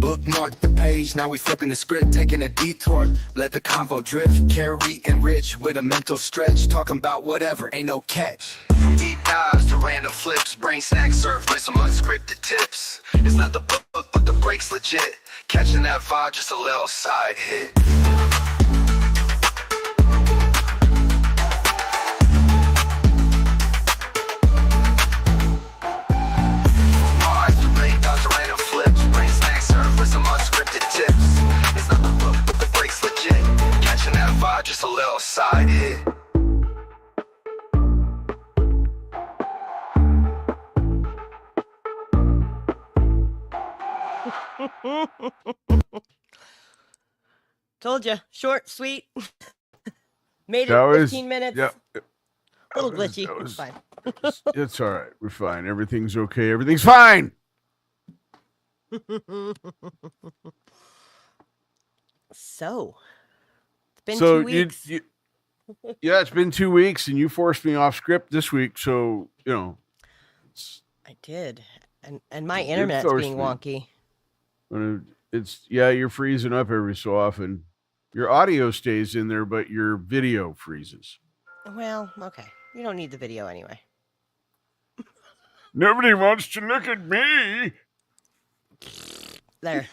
Bookmark the page, now we flipping the script, taking a detour. Let the convo drift. Keri and Rich with a mental stretch, talking about whatever, ain't no catch. Deep dives to random flips, brain snacks served with some unscripted tips. It's not the book, but the break's legit. Catching that vibe, just a little side hit. Just a little side hit. Told you, short, sweet. Made it That 15 minutes. Yep. A little glitchy. It's fine. It's all right. We're fine. Everything's okay. Everything's fine. So, it's been 2 weeks. Yeah, it's been 2 weeks, and you forced me off script this week. So I did, and my internet's being wonky. You're freezing up every so often. Your audio stays in there, but your video freezes. Well, okay. You don't need the video anyway. Nobody wants to look at me. There,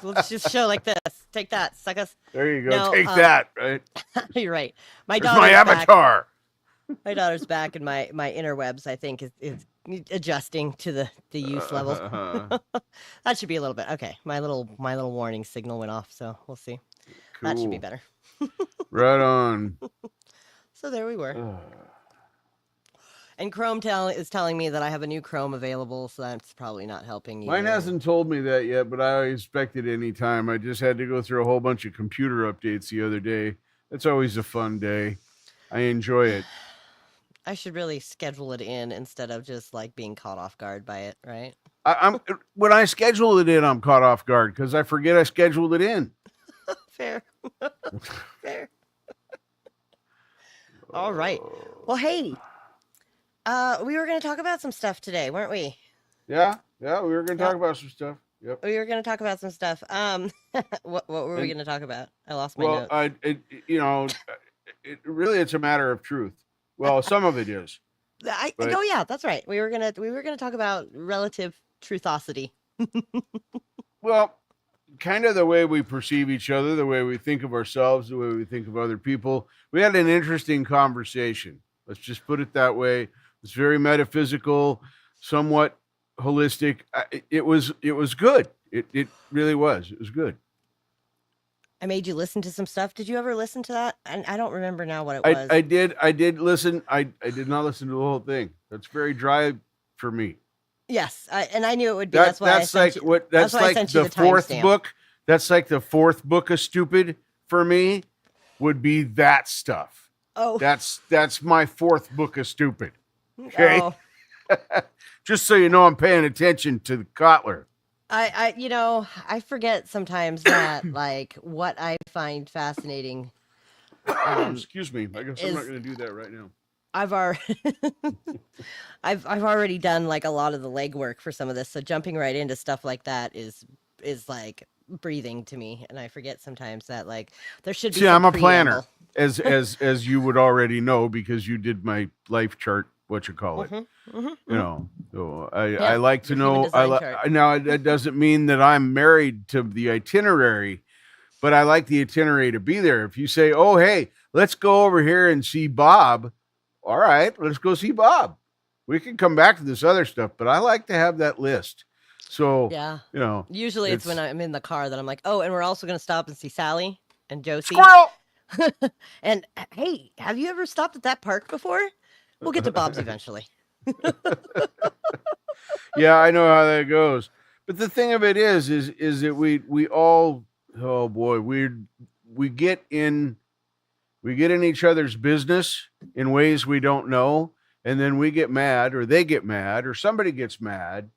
we'll just show like this. Take that, suckers. There you go. No, take that. Right. You're right. My avatar. My daughter's back, and my interwebs, I think, is adjusting to the use level. That should be a little bit okay. My little warning signal went off, so we'll see. Cool. That should be better. Right on. So there we were. And Chrome is telling me that I have a new Chrome available, so that's probably not helping you. Mine hasn't told me that yet, but I expect it any time. I just had to go through a whole bunch of computer updates the other day. It's always a fun day. I enjoy it. I should really schedule it in instead of just like being caught off guard by it, right? When I schedule it in, I'm caught off guard because I forget I scheduled it in. Fair. Fair. All right. Well, hey. We were going to talk about some stuff today, weren't we? Yeah, we were going to talk about some stuff. Yep. We were going to talk about some stuff. What were we going to talk about? I lost my notes. It's a matter of truth. Well, some of it is. Oh yeah, that's right. We were gonna talk about relative truthosity. Well, kind of the way we perceive each other, the way we think of ourselves, the way we think of other people. We had an interesting conversation. Let's just put it that way. It's very metaphysical, somewhat holistic. It was good. It really was. It was good. I made you listen to some stuff. Did you ever listen to that? I don't remember now what it was. I did listen. I did not listen to the whole thing. That's very dry for me. Yes, and I knew it would be. That's like the fourth book. That's like the fourth book of stupid for me. Would be that stuff. Oh, that's my fourth book of stupid. Okay, oh. Just so you know, I'm paying attention to the Kotler. I forget sometimes that like what I find fascinating. Excuse me. I guess I'm not going to do that right now. I've already done like a lot of the legwork for some of this, so jumping right into stuff like that is like breathing to me, and I forget sometimes that like there should be. See, I'm a planner, as you would already know because you did my life chart. What you call it? So I like to know. Now that doesn't mean that I'm married to the itinerary, but I like the itinerary to be there. If you say, "Oh, hey, let's go over here and see Bob," all right, let's go see Bob. We can come back to this other stuff, but I like to have that list. So yeah, usually it's when I'm in the car that I'm like, oh, and we're also going to stop and see Sally and Josie. Squirrel. And hey, have you ever stopped at that park before? We'll get to Bob's eventually. Yeah, I know how that goes. But the thing of it is that we all, oh boy, we get in each other's business in ways we don't know, and then we get mad, or they get mad, or somebody gets mad,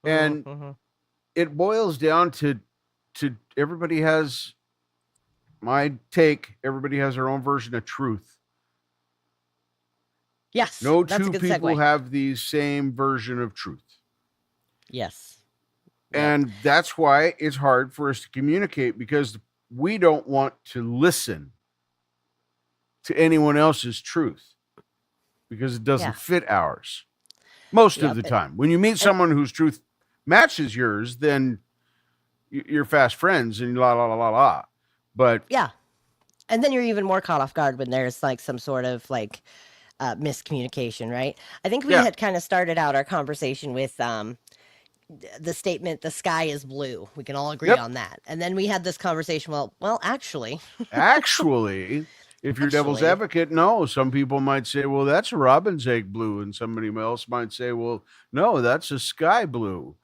and it boils down to everybody has my take. Everybody has their own version of truth. Yes. No two people have the same version of truth. Yes. And that's why it's hard for us to communicate, because we don't want to listen to anyone else's truth because it doesn't fit ours most of the time. When you meet someone whose truth matches yours, then you're fast friends and la la la la la. But and then you're even more caught off guard when there's like some sort of like miscommunication, right? I think we had kind of started out our conversation with the statement, the sky is blue. We can all agree on that. And then we had this conversation, well, actually, if you're devil's advocate, no, some people might say, well, that's a robin's egg blue. And somebody else might say, well, no, that's a sky blue.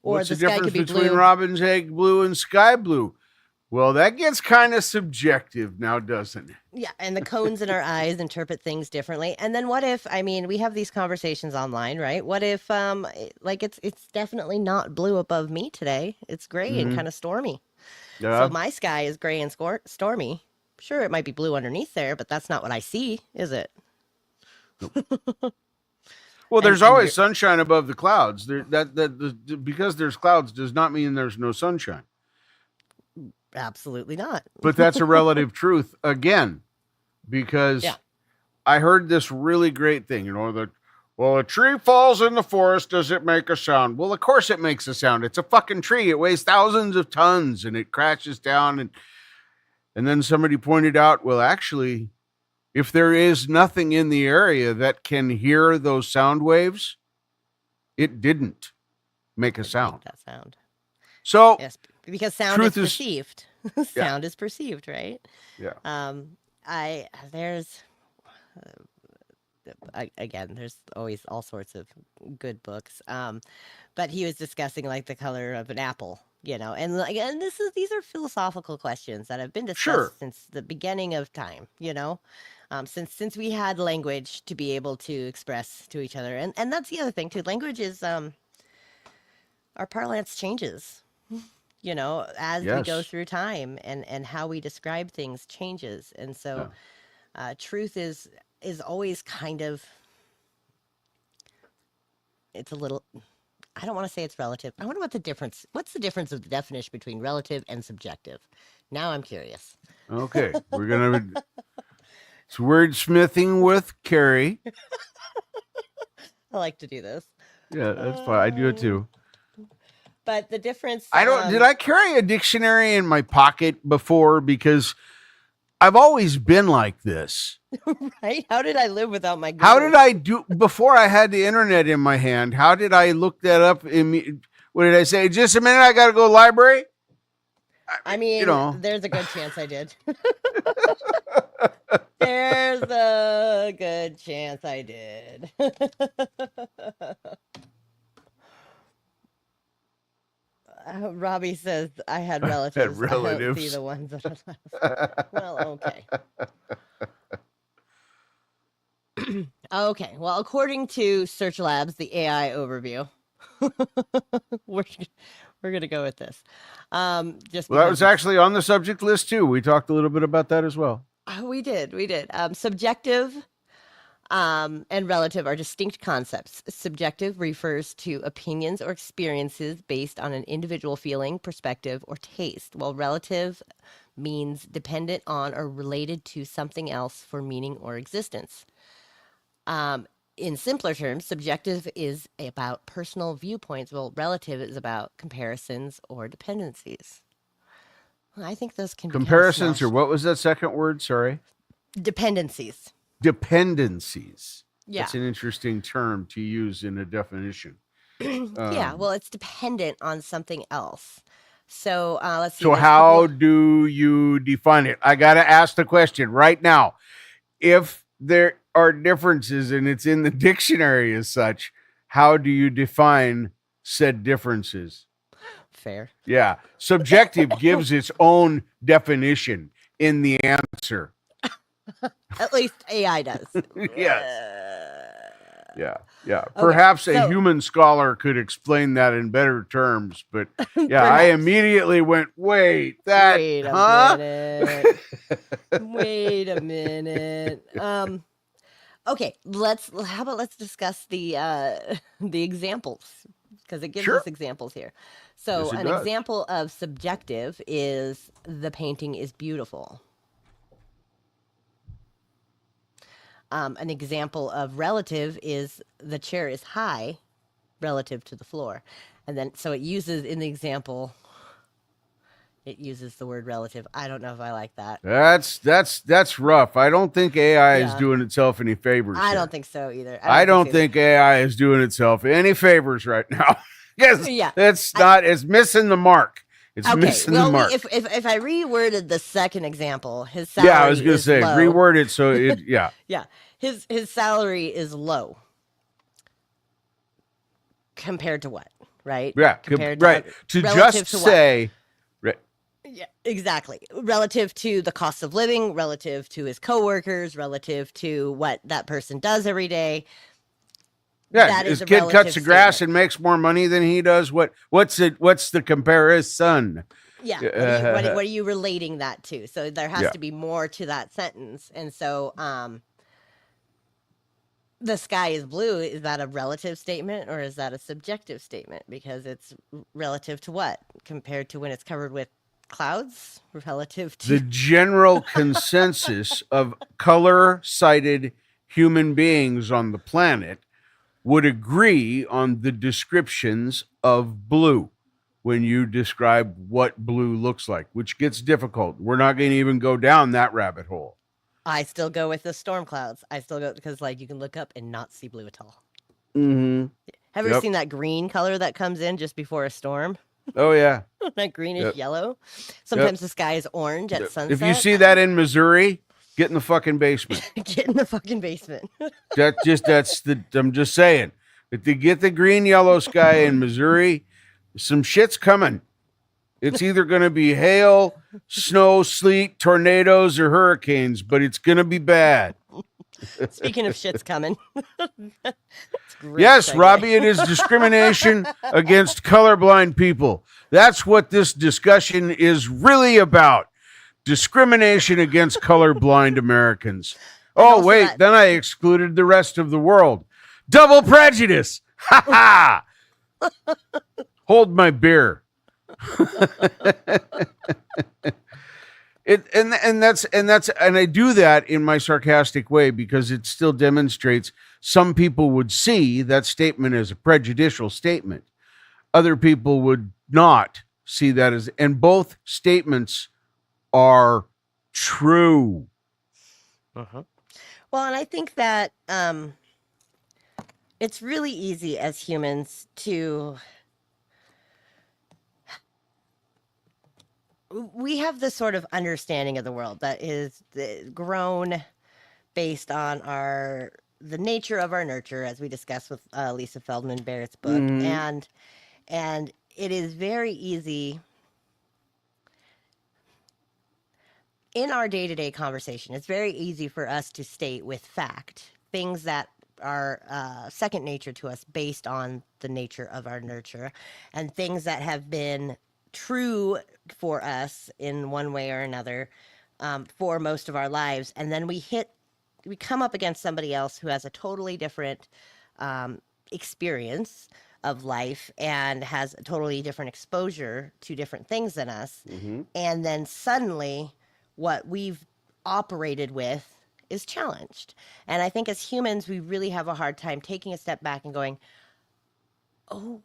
Or what's the difference between robin's egg blue and sky blue? Well, that gets kind of subjective now, doesn't it? Yeah, and the cones in our eyes interpret things differently. And then what if, I mean, we have these conversations online, right? What if, like, it's definitely not blue above me today. It's gray and kind of stormy. Yeah. So my sky is gray and stormy. Sure, it might be blue underneath there, but that's not what I see, is it? Nope. Well, there's always sunshine above the clouds. Because there's clouds does not mean there's no sunshine. Absolutely not. But that's a relative truth again, because I heard this really great thing, that, well, a tree falls in the forest, does it make a sound? Well, of course it makes a sound. It's a fucking tree. It weighs thousands of tons and it crashes down. And then somebody pointed out, well, actually, if there is nothing in the area that can hear those sound waves, it didn't make a sound. Make that sound. So, yes, because sound is perceived. Sound is perceived, right? Yeah. There's always all sorts of good books. But he was discussing like the color of an apple, and these are philosophical questions that have been discussed since the beginning of time, since we had language to be able to express to each other. And that's the other thing too. Language is, our parlance changes. As we go through time, and how we describe things changes. And so truth is always kind of, it's a little, I don't want to say it's relative. I wonder what's the difference of the definition between relative and subjective? Now I'm curious. Okay. We're going to, it's wordsmithing with Keri. I like to do this. Yeah, that's fine. I do it too. But the difference... did I carry a dictionary in my pocket before? Because I've always been like this. Right? How did I live without my Google? How did I do, before I had the internet in my hand, how did I look that up? What did I say? Just a minute, I got to go to the library? I mean, there's a good chance I did. There's a good chance I did. Robbie says I had relatives. I don't see the ones that are left. Well, okay. Okay. Well, according to Search Labs, the AI overview, we're gonna go with this. That was actually on the subject list too. We talked a little bit about that as well. We did. Subjective and relative are distinct concepts. Subjective refers to opinions or experiences based on an individual feeling, perspective, or taste, while relative means dependent on or related to something else for meaning or existence. In simpler terms, subjective is about personal viewpoints, while relative is about comparisons or dependencies. Well, I think those can be comparisons, or what was that second word? Sorry. Dependencies. Dependencies. Yeah. That's an interesting term to use in a definition. Yeah, well, it's dependent on something else. So let's see. So how do you define it? I got to ask the question right now. If there are differences and it's in the dictionary as such, how do you define said differences? Fair. Yeah. Subjective gives its own definition in the answer. At least AI does. Yes. Yeah. Perhaps a human scholar could explain that in better terms, but yeah, I immediately went, wait a minute. Okay, let's discuss the examples, because it gives Sure. us examples here. So Yes, it an does. example of subjective is the painting is beautiful. An example of relative is the chair is high relative to the floor. And then, so it uses in the example, it uses the word relative. I don't know if I like that. That's rough. I don't think AI is Yeah. doing itself any favors. I here. don't think so either. I don't think AI is doing itself any favors right now. Yes, Yeah. it's missing the mark. It's Okay, missing well, the mark. if I reworded the second example, his salary Yeah, I was going to say low. reword it so it. Yeah, Yeah, his salary is low compared to what, right? yeah, Compared to relative just to say. Yeah, exactly. Relative to the cost of living, relative to his coworkers, relative to what that person does every day. Yeah, that his is a kid cuts relative the grass statement. and makes more money than he does. What's the comparison? Yeah. What are you relating that to? So there has Yeah. to be more to that sentence. And so the sky is blue, is that a relative statement or is that a subjective statement? Because it's relative to what? Compared to when it's covered with clouds? Relative to The general consensus of color-sighted human beings on the planet would agree on the descriptions of blue when you describe what blue looks like, which gets difficult. We're not going to even go down that rabbit hole. I still go with the storm clouds. I still go because like you can look up and not see blue at all. Mm-hmm. Have you ever seen that green color that comes in just before a storm? Oh yeah. That greenish yellow. Sometimes the sky is orange at sunset. If you see that in Missouri, get in the fucking basement. Get in the fucking basement. I'm just saying. If you get the green yellow sky in Missouri, some shit's coming. It's either going to be hail, snow, sleet, tornadoes, or hurricanes, but it's going to be bad. Speaking of shit's coming. Yes, Robbie, it is discrimination against colorblind people. That's what this discussion is really about. Discrimination against colorblind Americans. Oh, wait, then I excluded the rest of the world. Double prejudice. Ha ha. Hold my beer. And I do that in my sarcastic way because it still demonstrates some people would see that statement as a prejudicial statement. Other people would not see that as, and both statements are true. Well, and I think that it's really easy as humans to we have this sort of understanding of the world that is grown based on the nature of our nurture, as we discussed with Lisa Feldman Barrett's book, and it is very easy in our day-to-day conversation. It's very easy for us to state with fact things that are second nature to us based on the nature of our nurture, and things that have been true for us in one way or another for most of our lives. And then we come up against somebody else who has a totally different experience of life and has a totally different exposure to different things than us. And then suddenly what we've operated with is challenged. And I think as humans, we really have a hard time taking a step back and going, oh,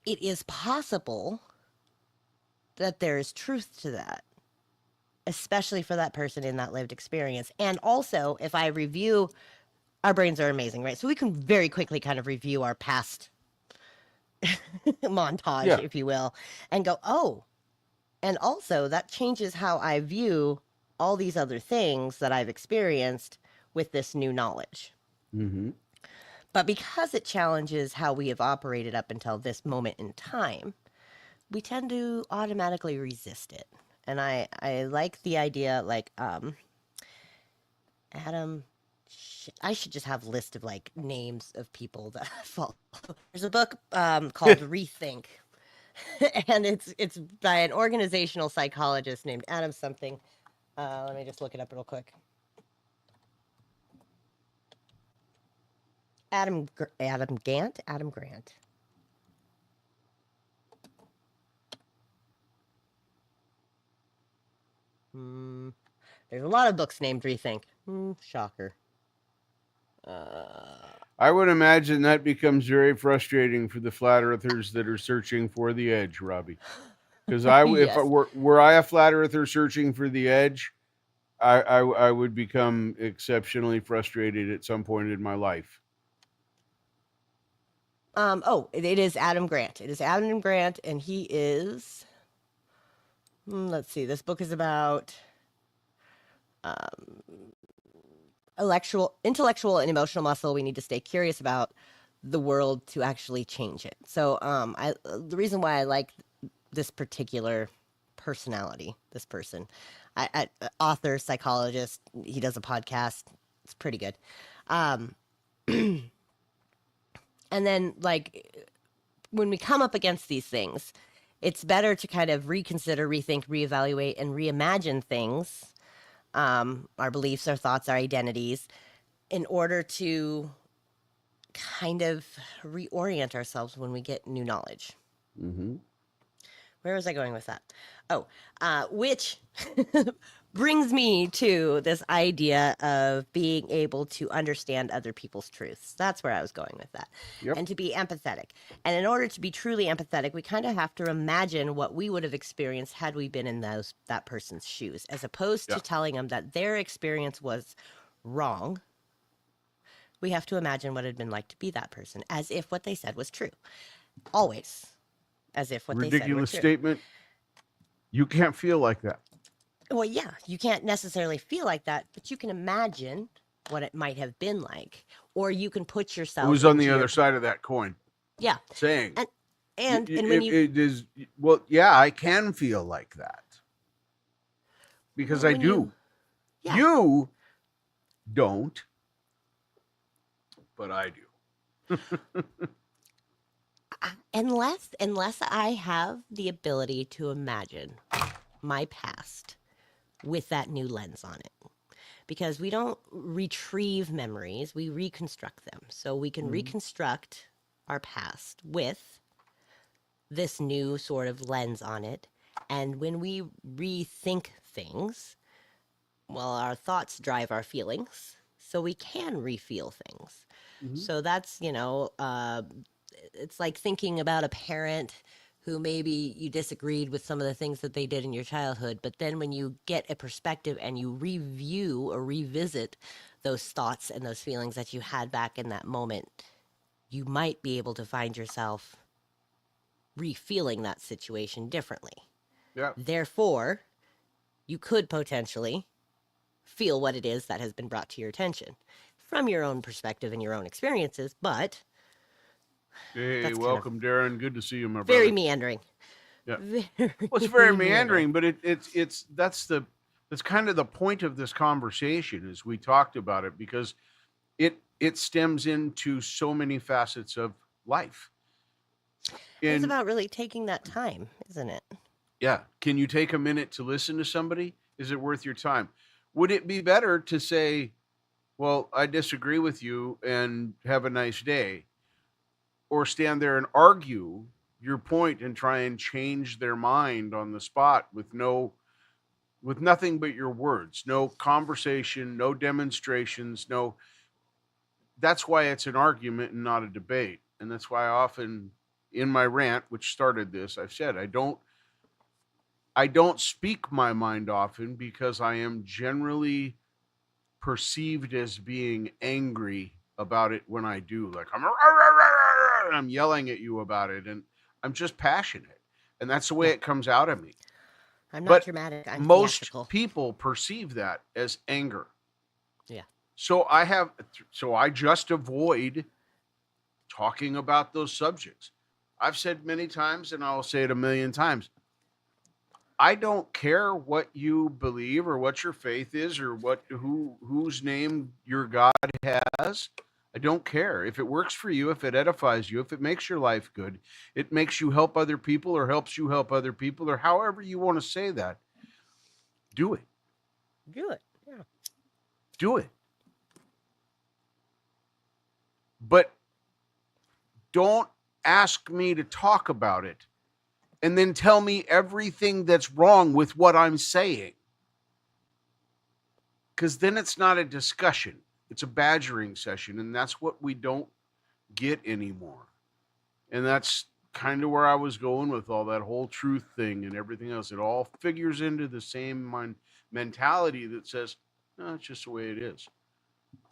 it is possible that there is truth to that, especially for that person in that lived experience. And also, if I review, our brains are amazing, right? So we can very quickly kind of review our past montage, if you will, and go, oh, and also that changes how I view all these other things that I've experienced with this new knowledge. But because it challenges how we have operated up until this moment in time, we tend to automatically resist it. And I like the idea, like, Adam, I should just have a list of, like, names of people that fall. There's a book called Rethink, and it's by an organizational psychologist named Adam something. Let me just look it up real quick. Adam Grant. There's a lot of books named Rethink. Shocker. I would imagine that becomes very frustrating for the flat earthers that are searching for the edge, Robbie. Because if were I a flat earther searching for the edge, I would become exceptionally frustrated at some point in my life. It is Adam Grant. It is Adam Grant, and he is. Let's see. This book is about intellectual and emotional muscle. We need to stay curious about the world to actually change it. So, the reason why I like this particular personality, this person, author, psychologist. He does a podcast. It's pretty good. And then, like, when we come up against these things, it's better to kind of reconsider, rethink, reevaluate, and reimagine things, our beliefs, our thoughts, our identities, in order to kind of reorient ourselves when we get new knowledge. Mm-hmm. Where was I going with that? Which brings me to this idea of being able to understand other people's truths. That's where I was going with that. Yep. And to be empathetic. And in order to be truly empathetic, we kind of have to imagine what we would have experienced had we been in that person's shoes, as opposed to telling them that their experience was wrong. We have to imagine what it had been like to be that person, as if what they said was true. Always. As if what ridiculous they said was true. Statement. You can't feel like that. Well, yeah, you can't necessarily feel like that, but you can imagine what it might have been like, or you can put yourself. Who's on the other side of that coin? Yeah, saying and when it is well, yeah, I can feel like that because I do. You don't, but I do. Unless I have the ability to imagine my past with that new lens on it. Because we don't retrieve memories, we reconstruct them. So we can reconstruct our past with this new sort of lens on it. And when we rethink things, well, our thoughts drive our feelings. So we can refeel things. So that's, it's like thinking about a parent who maybe you disagreed with some of the things that they did in your childhood, but then when you get a perspective and you review or revisit those thoughts and those feelings that you had back in that moment, you might be able to find yourself re-feeling that situation differently. Yeah. Therefore, you could potentially feel what it is that has been brought to your attention from your own perspective and your own experiences, but... Hey, welcome, Darren. Good to see you, my brother. Very meandering. Yeah. It's very meandering, but that's kind of the point of this conversation, as we talked about it, because it stems into so many facets of life. It's about really taking that time, isn't it? Yeah. Can you take a minute to listen to somebody? Is it worth your time? Would it be better to say, well, I disagree with you and have a nice day? Or stand there and argue your point and try and change their mind on the spot with nothing but your words, no conversation, no demonstrations, that's why it's an argument and not a debate. And that's why I often in my rant, which started this, I've said, I don't speak my mind often because I am generally perceived as being angry about it when I do. Like I'm yelling at you about it, and I'm just passionate, and that's the way it comes out of me. I'm not dramatic. I'm most theatrical. People perceive that as anger. Yeah. So I just avoid talking about those subjects. I've said many times, and I'll say it a million times, I don't care what you believe or what your faith is or whose name your God has. I don't care. If it works for you, if it edifies you, if it makes your life good, it makes you help other people or helps you help other people, or however you want to say that, do it. Do it. Yeah. Do it. But don't ask me to talk about it and then tell me everything that's wrong with what I'm saying. because then it's not a discussion. It's a badgering session, and that's what we don't get anymore. And that's kind of where I was going with all that whole truth thing and everything else. It all figures into the same mentality that says, no, it's just the way it is.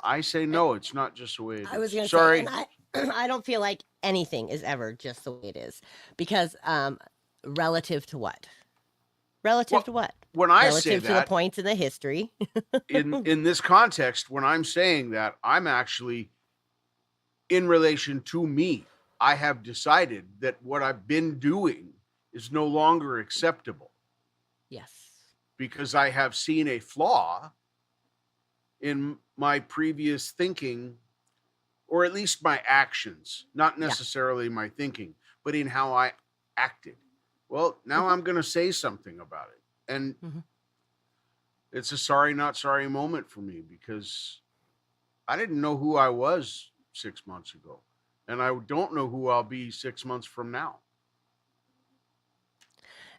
I say, no, it's not just the way it is. I was going to Sorry. say, and I don't feel like anything is ever just the way it is. Because relative to what? Relative to what? When I relative say to the points in the history. in this context, when I'm saying that, I'm actually, in relation to me, I have decided that what I've been doing is no longer acceptable. Yes. Because I have seen a flaw in my previous thinking, or at least my actions, not necessarily my thinking, but in how I acted. Well, now I'm going to say something about it. And it's a sorry, not sorry moment for me, because I didn't know who I was 6 months ago. And I don't know who I'll be 6 months from now.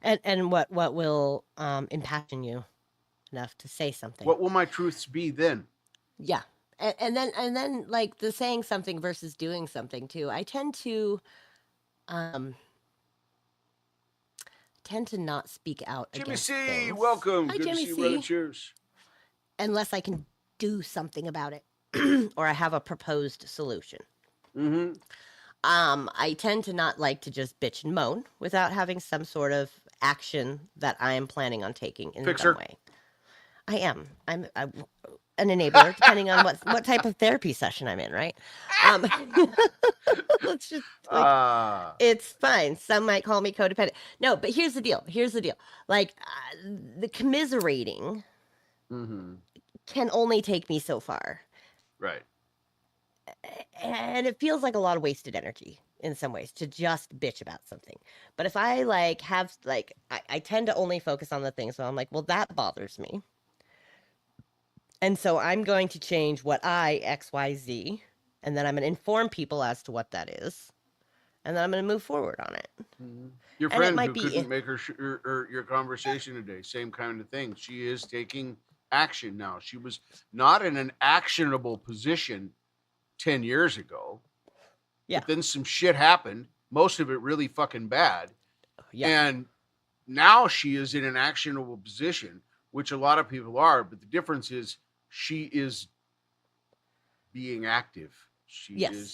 And what will impassion you enough to say something? What will my truths be then? Yeah. And then like the saying something versus doing something too. I tend to not speak out Jimmy against C, things. welcome. Hi, Good Jimmy to see C. you. Cheers. Unless I can do something about it or I have a proposed solution. I tend to not like to just bitch and moan without having some sort of action that I am planning on taking in some way. I am. I'm an enabler, depending on what type of therapy session I'm in, right? Let's just it's fine. Some might call me codependent. No, but here's the deal. Like the commiserating can only take me so far. Right. And it feels like a lot of wasted energy in some ways to just bitch about something. But if I like have like I tend to only focus on the thing, so I'm like, well, that bothers me. And so I'm going to change what XYZ, and then I'm going to inform people as to what that is, and then I'm going to move forward on it. Your friend who couldn't make your conversation today, same kind of thing. She is taking action now. She was not in an actionable position 10 years ago. Yeah. But then some shit happened, most of it really fucking bad. Yeah. And now she is in an actionable position, which a lot of people are, but the difference is she is being active.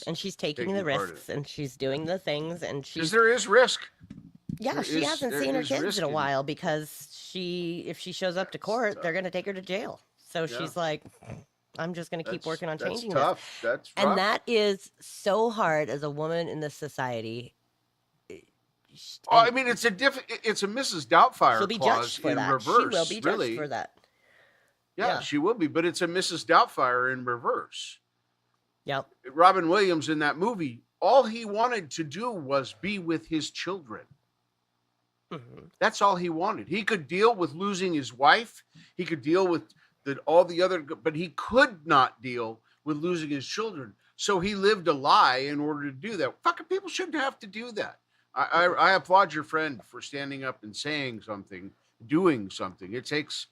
And she's taking the risks, and she's doing the things, and she's... Because there is risk. Yeah, she hasn't seen her kids in a while because if she shows up to court, they're going to take her to jail. So she's like, I'm just going to keep working on changing this. That's rough. And that is so hard as a woman in this society. I mean, it's a Mrs. Doubtfire She'll be clause judged for in that. reverse. She will be judged for that. Yeah, she will be, but it's a Mrs. Doubtfire in reverse. Yep. Robin Williams in that movie, all he wanted to do was be with his children. That's all he wanted. He could deal with losing his wife. He could deal with all the other, but he could not deal with losing his children. So he lived a lie in order to do that. Fucking people shouldn't have to do that. I applaud your friend for standing up and saying something, doing something. It takes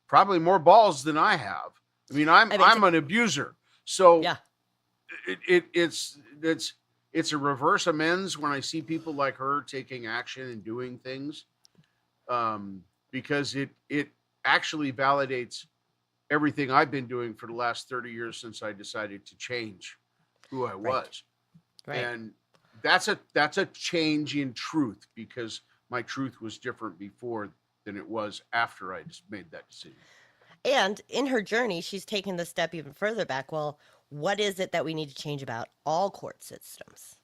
probably more balls than I have. I mean, I'm an abuser. So yeah. It's a reverse amends when I see people like her taking action and doing things, because it actually validates everything I've been doing for the last 30 years since I decided to change who I was. Right. And that's a change in truth, because my truth was different before than it was after I just made that decision. And in her journey, she's taken the step even further back. Well, what is it that we need to change about all court systems?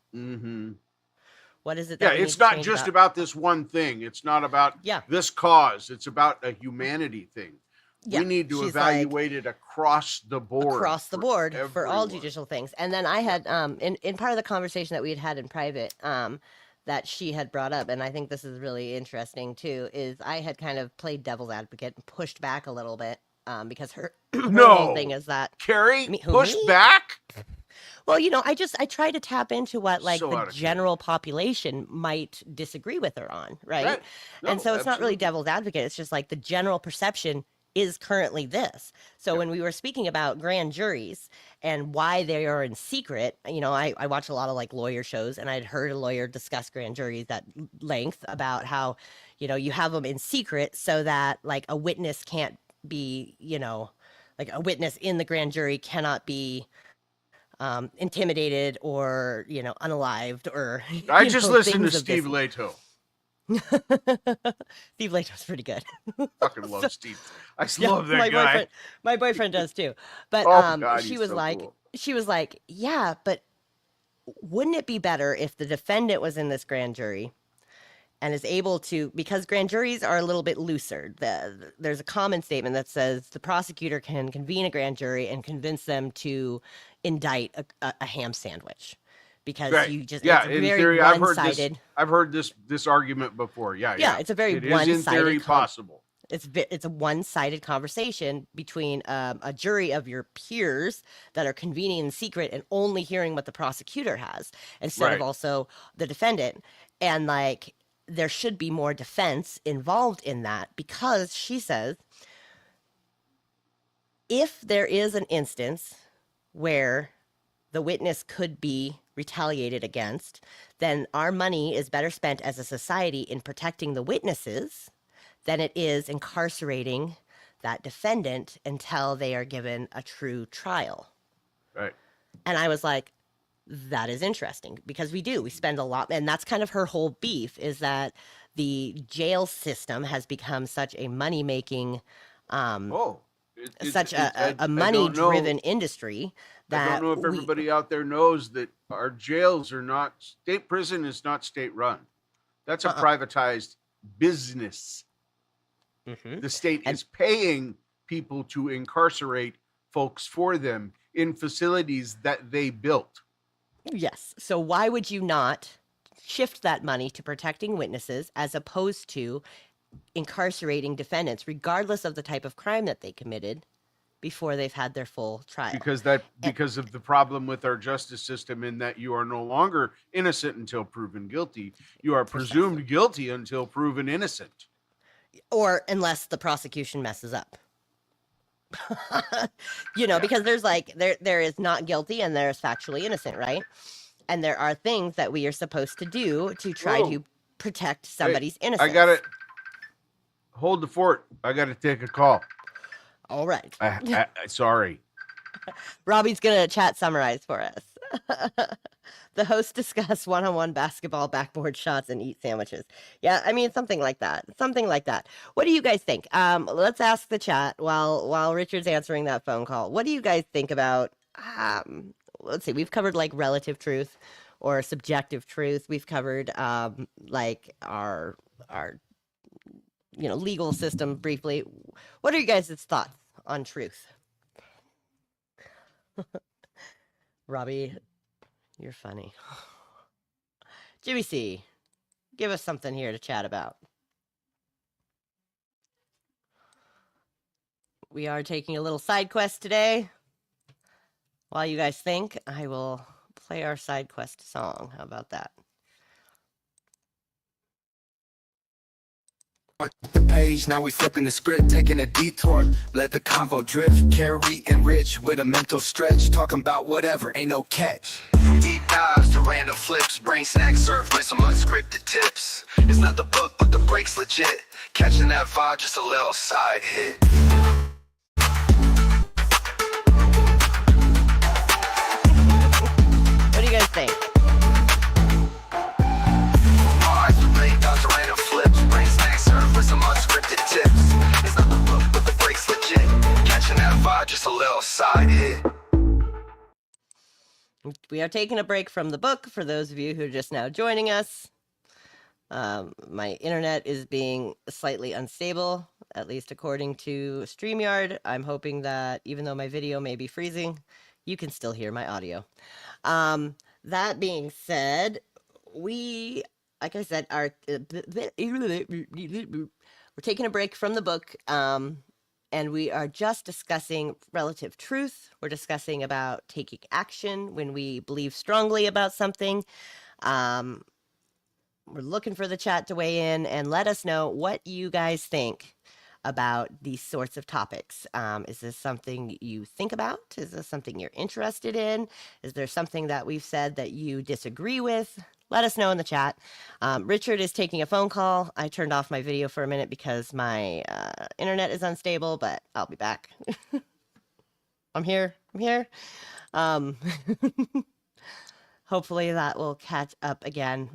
What is it that it's not just about this one thing. It's not about this cause. It's about a humanity thing. Yeah, we need to evaluate it across the board. Across the board for all judicial things. And then I had, in part of the conversation that we had in private, that she had brought up, and I think this is really interesting too, is I had kind of played devil's advocate and pushed back a little bit, because her whole thing is that... Carrie, push back? Well, I try to tap into what the general population might disagree with her on, right? No, and so it's not really devil's advocate. It's just like the general perception is currently this. So when we were speaking about grand juries and why they are in secret, you know, I watch a lot of like lawyer shows, and I'd heard a lawyer discuss grand juries at length about how, you know, you have them in secret so that like a witness can't be, you know, like a witness in the grand jury cannot be intimidated or, you know, unalived or I just listened to things of Steve this. Leto. Steve Lato's pretty good. Fucking love Steve. I love that my guy. My boyfriend does too. But Oh, God, she he's was so like, cool. yeah, but wouldn't it be better if the defendant was in this grand jury and is able to, because grand juries are a little bit looser. There's a common statement that says the prosecutor can convene a grand jury and convince them to indict a ham sandwich. Because you just, it's in very theory, one-sided. I've heard this argument before. Yeah, it's a very it one-sided. is in theory possible. It's a one-sided conversation between a jury of your peers that are convening in secret and only hearing what the prosecutor has instead of also the defendant. And like, there should be more defense involved in that, because she says if there is an instance where the witness could be retaliated against, then our money is better spent as a society in protecting the witnesses than it is incarcerating that defendant until they are given a true trial. Right. And I was like, that is interesting, because we spend a lot, and that's kind of her whole beef, is that the jail system has become such a money-making, such a money-driven industry that I don't know if everybody out there knows that our jails are not, state prison is not state-run. That's a privatized business. Mm-hmm. The state is paying people to incarcerate folks for them in facilities that they built. Yes. So why would you not shift that money to protecting witnesses as opposed to incarcerating defendants, regardless of the type of crime that they committed, before they've had their full trial? Because of the problem with our justice system, in that you are no longer innocent until proven guilty. You are presumed guilty until proven innocent. Or unless the prosecution messes up. Because there's like, there is not guilty and there's factually innocent, right? And there are things that we are supposed to do to try to protect somebody's innocence. I got it. Hold the fort. I got to take a call. All right. Sorry. Robbie's going to chat summarize for us. The hosts discuss one-on-one basketball backboard shots and eat sandwiches. Yeah, I mean, something like that. What do you guys think? Let's ask the chat while Richard's answering that phone call. What do you guys think about, let's see, we've covered like relative truth or subjective truth. We've covered like our legal system briefly. What are you guys' thoughts on truth? Robbie, you're funny. Jimmy C, give us something here to chat about. We are taking a little side quest today. While you guys think, I will play our side quest song. How about that? The page, now we flipping the script, taking a detour. Let the convo drift. Keri and Rich with a mental stretch, talking about whatever, ain't no catch. Deep dives to random flips, brain snacks served with some unscripted tips. It's not the book, but the break's legit. Catching that vibe, just a little side hit. What do you guys think? Some unscripted tips. It's not the book, but the break's legit. Catching that vibe, just a little side hit. We are taking a break from the book for those of you who are just now joining us. My internet is being slightly unstable, at least according to StreamYard. I'm hoping that even though my video may be freezing, you can still hear my audio. That being said, we, like I said, are we're taking a break from the book, and we are just discussing relative truth. We're discussing about taking action when we believe strongly about something. We're looking for the chat to weigh in and let us know what you guys think about these sorts of topics. Is this something you think about? Is this something you're interested in? Is there something that we've said that you disagree with? Let us know in the chat. Richard is taking a phone call. I turned off my video for a minute because my internet is unstable, but I'll be back. I'm here. Um, hopefully that will catch up again.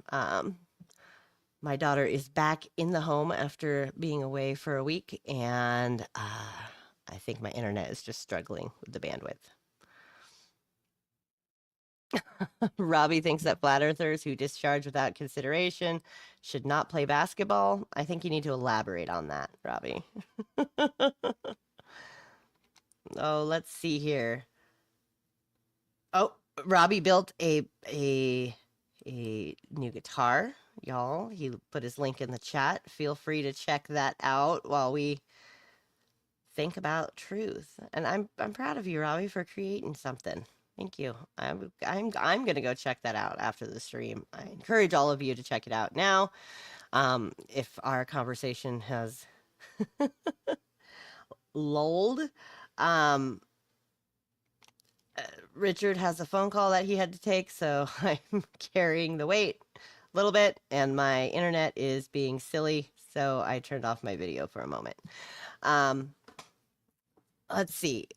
My daughter is back in the home after being away for a week, and I think my internet is just struggling with the bandwidth. Robbie thinks that flat earthers who discharge without consideration should not play basketball. I think you need to elaborate on that, Robbie. Oh, let's see here. Oh, Robbie built a new guitar, y'all. He put his link in the chat. Feel free to check that out while we think about truth. And I'm proud of you, Robbie, for creating something. Thank you. I'm gonna go check that out after the stream. I encourage all of you to check it out now. If our conversation has lulled, Richard has a phone call that he had to take, so I'm carrying the weight a little bit, and my internet is being silly, so I turned off my video for a moment. Let's see.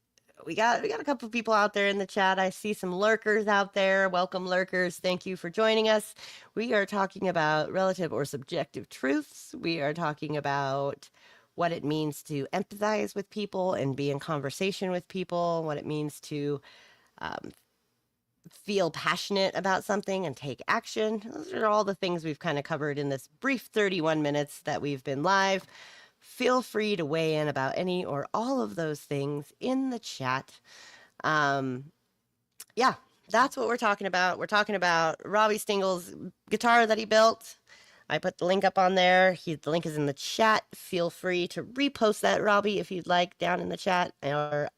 We got a couple of people out there in the chat. I see some lurkers out there. Welcome, lurkers. Thank you for joining us. We are talking about relative or subjective truths. We are talking about what it means to empathize with people and be in conversation with people, what it means to feel passionate about something and take action. Those are all the things we've kind of covered in this brief 31 minutes that we've been live. Feel free to weigh in about any or all of those things in the chat. Yeah, that's what we're talking about. We're talking about Robbie Stingle's guitar that he built. I put the link up on there. The link is in the chat. Feel free to repost that, Robbie, if you'd like, down in the chat. Or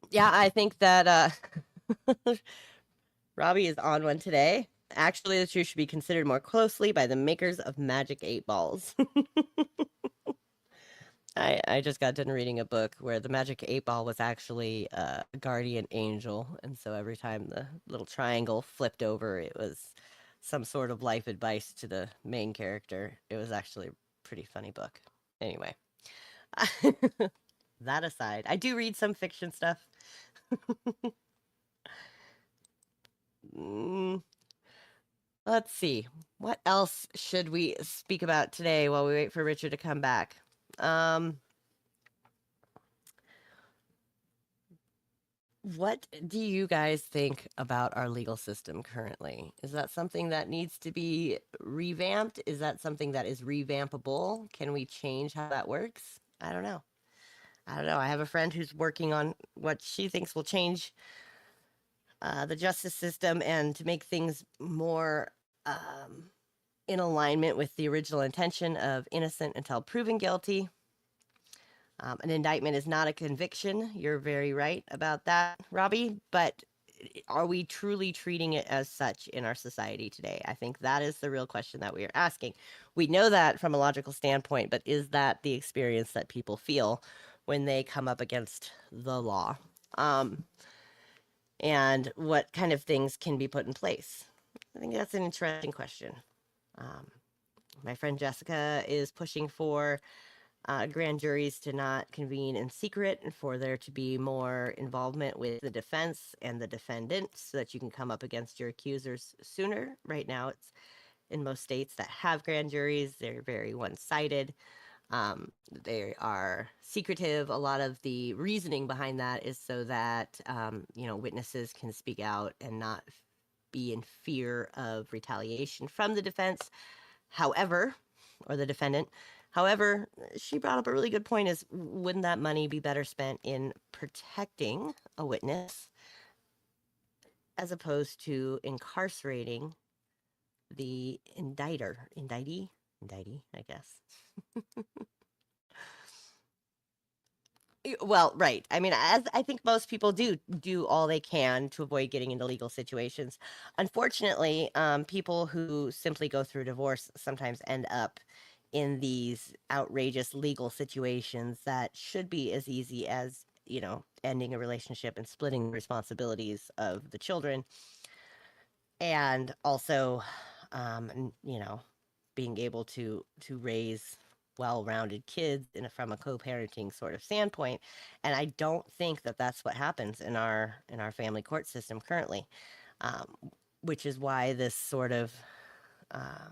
yeah, I think that Robbie is on one today. Actually, the truth should be considered more closely by the makers of Magic 8 Balls. I just got done reading a book where the Magic 8 Ball was actually a guardian angel, and so every time the little triangle flipped over, it was some sort of life advice to the main character. It was actually a pretty funny book. Anyway, that aside, I do read some fiction stuff. Let's see. What else should we speak about today while we wait for Richard to come back? What do you guys think about our legal system currently? Is that something that needs to be revamped? Is that something that is revampable? Can we change how that works? I don't know. I have a friend who's working on what she thinks will change the justice system and to make things more in alignment with the original intention of innocent until proven guilty. An indictment is not a conviction. You're very right about that, Robbie. But are we truly treating it as such in our society today? I think that is the real question that we are asking. We know that from a logical standpoint, but is that the experience that people feel when they come up against the law? And what kind of things can be put in place? I think that's an interesting question. My friend Jessica is pushing for grand juries to not convene in secret and for there to be more involvement with the defense and the defendant so that you can come up against your accusers sooner. Right now, it's in most states that have grand juries. They're very one-sided. They are secretive. A lot of the reasoning behind that is so that, witnesses can speak out and not be in fear of retaliation from the defense. However, or the defendant. However, she brought up a really good point is, wouldn't that money be better spent in protecting a witness as opposed to incarcerating the indictee, I guess. Well, right. I mean, as I think most people do all they can to avoid getting into legal situations. Unfortunately, people who simply go through divorce sometimes end up in these outrageous legal situations that should be as easy as, ending a relationship and splitting the responsibilities of the children, and also, being able to raise well-rounded kids from a co-parenting sort of standpoint. And I don't think that that's what happens in our family court system currently, um, which is why this sort of, uh,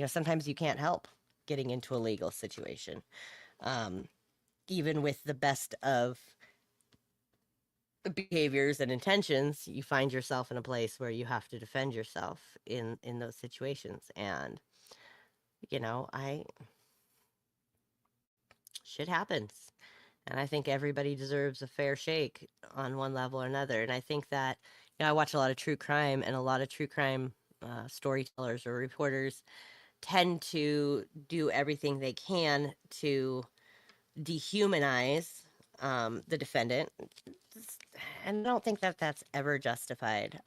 sometimes you can't help getting into a legal situation, um, even with the best of behaviors and intentions. You find yourself in a place where you have to defend yourself in those situations. And I shit happens. And I think everybody deserves a fair shake on one level or another. And I think that, I watch a lot of true crime, and a lot of true crime storytellers or reporters tend to do everything they can to dehumanize the defendant. And I don't think that that's ever justified.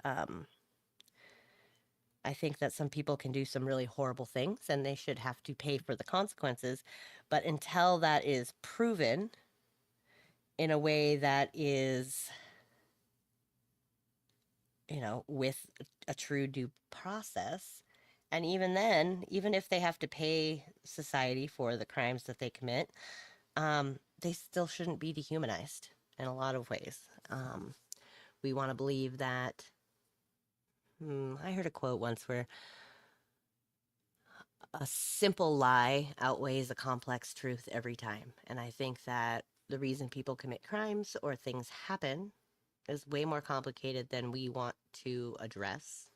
I think that some people can do some really horrible things and they should have to pay for the consequences. But until that is proven in a way that is, with a true due process, and even then, even if they have to pay society for the crimes that they commit, they still shouldn't be dehumanized in a lot of ways. We want to believe that. I heard a quote once where a simple lie outweighs a complex truth every time. And I think that the reason people commit crimes or things happen is way more complicated than we want to address.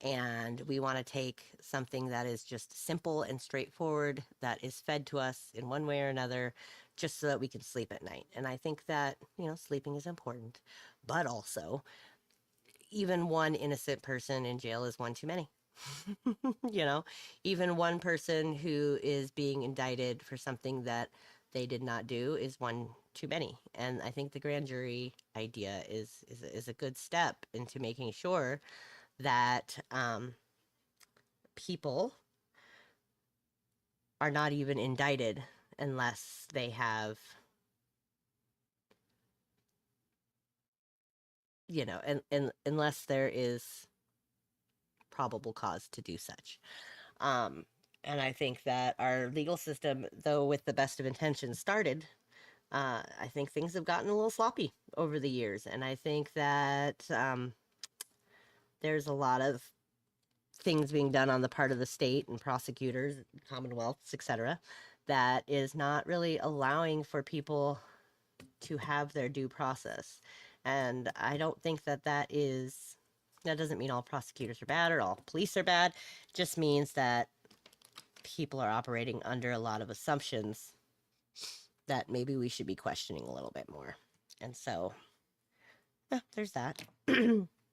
And we want to take something that is just simple and straightforward, that is fed to us in one way or another, just so that we can sleep at night. And I think that, sleeping is important, but also even one innocent person in jail is one too many. Even one person who is being indicted for something that they did not do is one too many. And I think the grand jury idea is a good step into making sure that people are not even indicted unless they have, unless there is probable cause to do such. And I think that our legal system, though with the best of intentions started, I think things have gotten a little sloppy over the years. And I think that there's a lot of things being done on the part of the state and prosecutors, commonwealths, etc., that is not really allowing for people to have their due process. And I don't think that that doesn't mean all prosecutors are bad or all police are bad. It just means that people are operating under a lot of assumptions that maybe we should be questioning a little bit more. And so, there's that.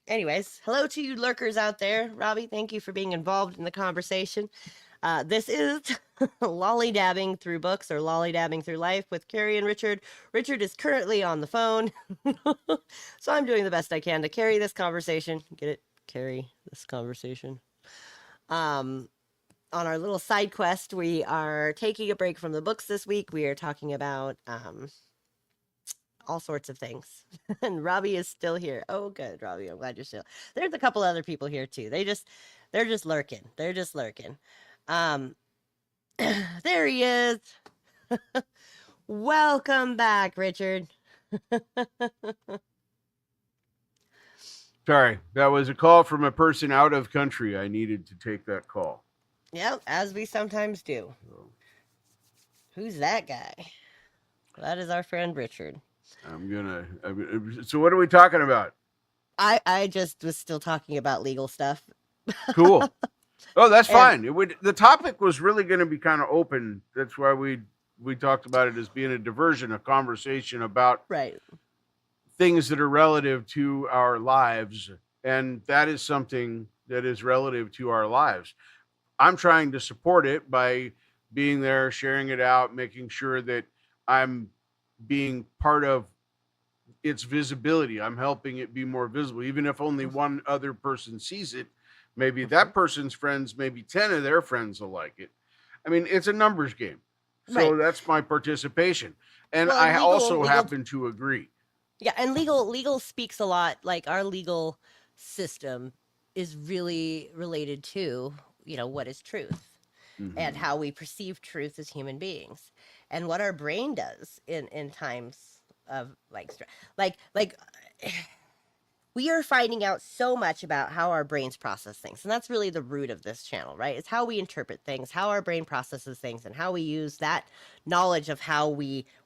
Anyways, hello to you lurkers out there. Robbie, thank you for being involved in the conversation. This is lolly-dabbing through books or lolly-dabbing through life with Keri and Richard. Richard is currently on the phone, so I'm doing the best I can to carry this conversation. Get it? Carry this conversation. On our little side quest, we are taking a break from the books this week. We are talking about all sorts of things. And Robbie is still here. Oh, good, Robbie. I'm glad you're still. There's a couple other people here too. They're just lurking. They're just lurking. There he is. Welcome back, Richard. Sorry, that was a call from a person out of country. I needed to take that call. Yep, as we sometimes do. Who's that guy? That is our friend Richard. So what are we talking about? I just was still talking about legal stuff. Cool. Oh, that's fine. The topic was really going to be kind of open. That's why we talked about it as being a diversion, a conversation about things that are relative to our lives. And that is something that is relative to our lives. I'm trying to support it by being there, sharing it out, making sure that I'm being part of its visibility. I'm helping it be more visible, even if only one other person sees it. Maybe that person's friends, maybe 10 of their friends will like it. I mean, it's a numbers game. So Right. that's my participation. And Well, I and also happen to agree. Yeah, and legal speaks a lot. Like our legal system is really related to, what is truth and Mm-hmm. how we perceive truth as human beings and what our brain does in times of like stress. Like we are finding out so much about how our brains process things. And that's really the root of this channel, right? It's how we interpret things, how our brain processes things, and how we use that knowledge of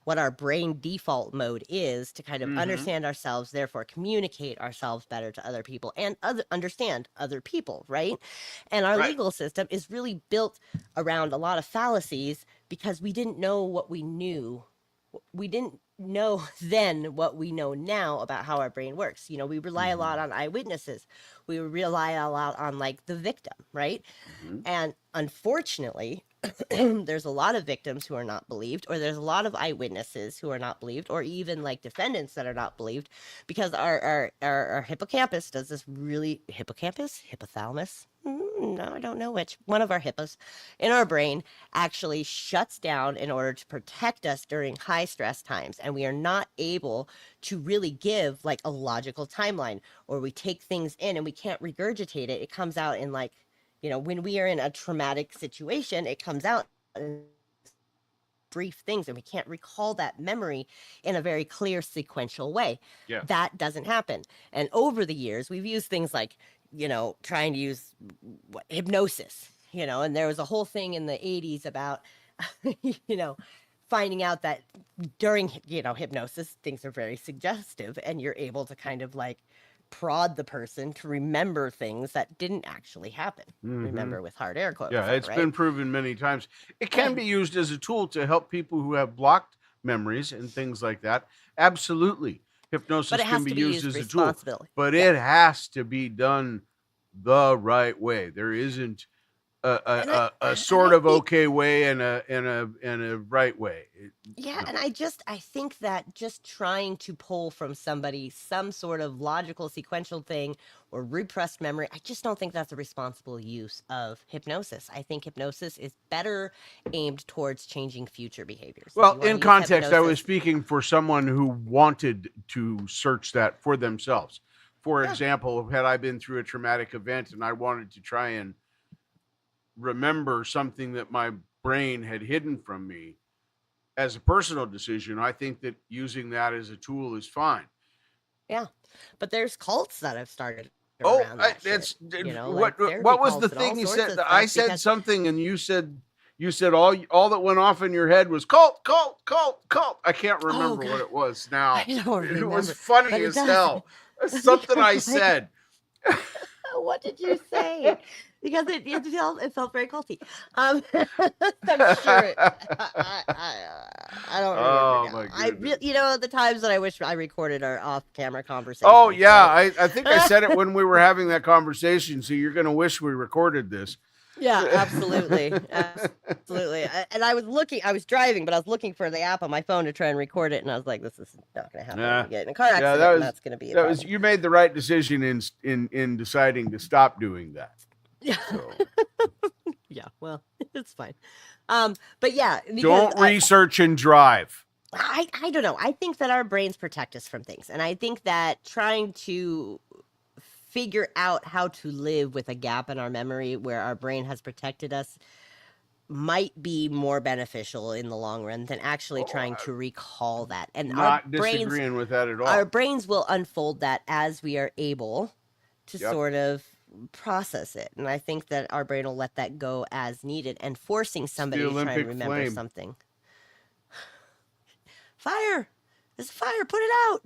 what our brain default mode is to kind of understand ourselves, therefore communicate ourselves better to other people and understand other people, right? And our legal system is really built around a lot of fallacies because we didn't know what we knew. We didn't know then what we know now about how our brain works. We rely a lot on eyewitnesses. We rely a lot on like the victim, right? And unfortunately, there's a lot of victims who are not believed, or there's a lot of eyewitnesses who are not believed, or even like defendants that are not believed, because our hippocampus does this really hypothalamus. No, I don't know which one of our hippos in our brain actually shuts down in order to protect us during high stress times, and we are not able to really give like a logical timeline, or we take things in and we can't regurgitate it. It comes out in like, when we are in a traumatic situation, it comes out in brief things and we can't recall that memory in a very clear sequential way. Yeah. That doesn't happen. And over the years, we've used things like, trying to use hypnosis, and there was a whole thing in the 80s about, finding out that during, hypnosis, things are very suggestive and you're able to kind of like prod the person to remember things that didn't actually happen. Remember, with hard air quotes. Yeah, it's been proven many times. It can be used as a tool to help people who have blocked memories and things like that. Absolutely. Hypnosis can be used as a tool, but it has to be done the right way. There isn't a sort of okay way and a right way. And I think that just trying to pull from somebody some sort of logical sequential thing or repressed memory, I just don't think that's a responsible use of hypnosis. I think hypnosis is better aimed towards changing future behaviors. Well, in context, I was speaking for someone who wanted to search that for themselves. For example, had I been through a traumatic event and I wanted to try and remember something that my brain had hidden from me as a personal decision, I think that using that as a tool is fine. Yeah, but there's cults that have started. It's what was the thing you said? I said something and you said all that went off in your head was cult. I can't remember what it was now. It was funny as hell. Something I said. What did you say? Because it felt very culty. I'm sure. I don't remember. The times that I wish I recorded our off-camera conversation. Oh yeah, right? I think I said it when we were having that conversation. So you're gonna wish we recorded this. Yeah, absolutely. And I was driving, but I was looking for the app on my phone to try and record it, and I was like, "This is not going to happen. I'm get in a car accident, that's going to be." You made the right decision in deciding to stop doing that. Yeah. So. Yeah. Well, it's fine. But yeah, don't research and drive. I don't know. I think that our brains protect us from things, and I think that trying to figure out how to live with a gap in our memory where our brain has protected us might be more beneficial in the long run than actually trying to recall that. And not disagreeing with that at all. Our brains will unfold that as we are able to sort of process it. And I think that our brain will let that go as needed, and forcing somebody to try and remember something. Fire! There's a fire! Put it out!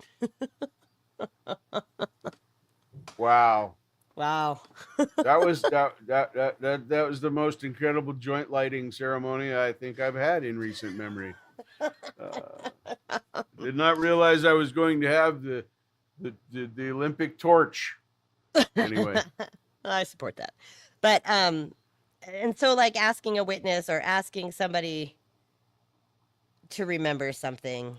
Wow. that was the most incredible joint lighting ceremony I think I've had in recent memory. Did not realize I was going to have the Olympic torch. Anyway. I support that. But and so like asking a witness or asking somebody to remember something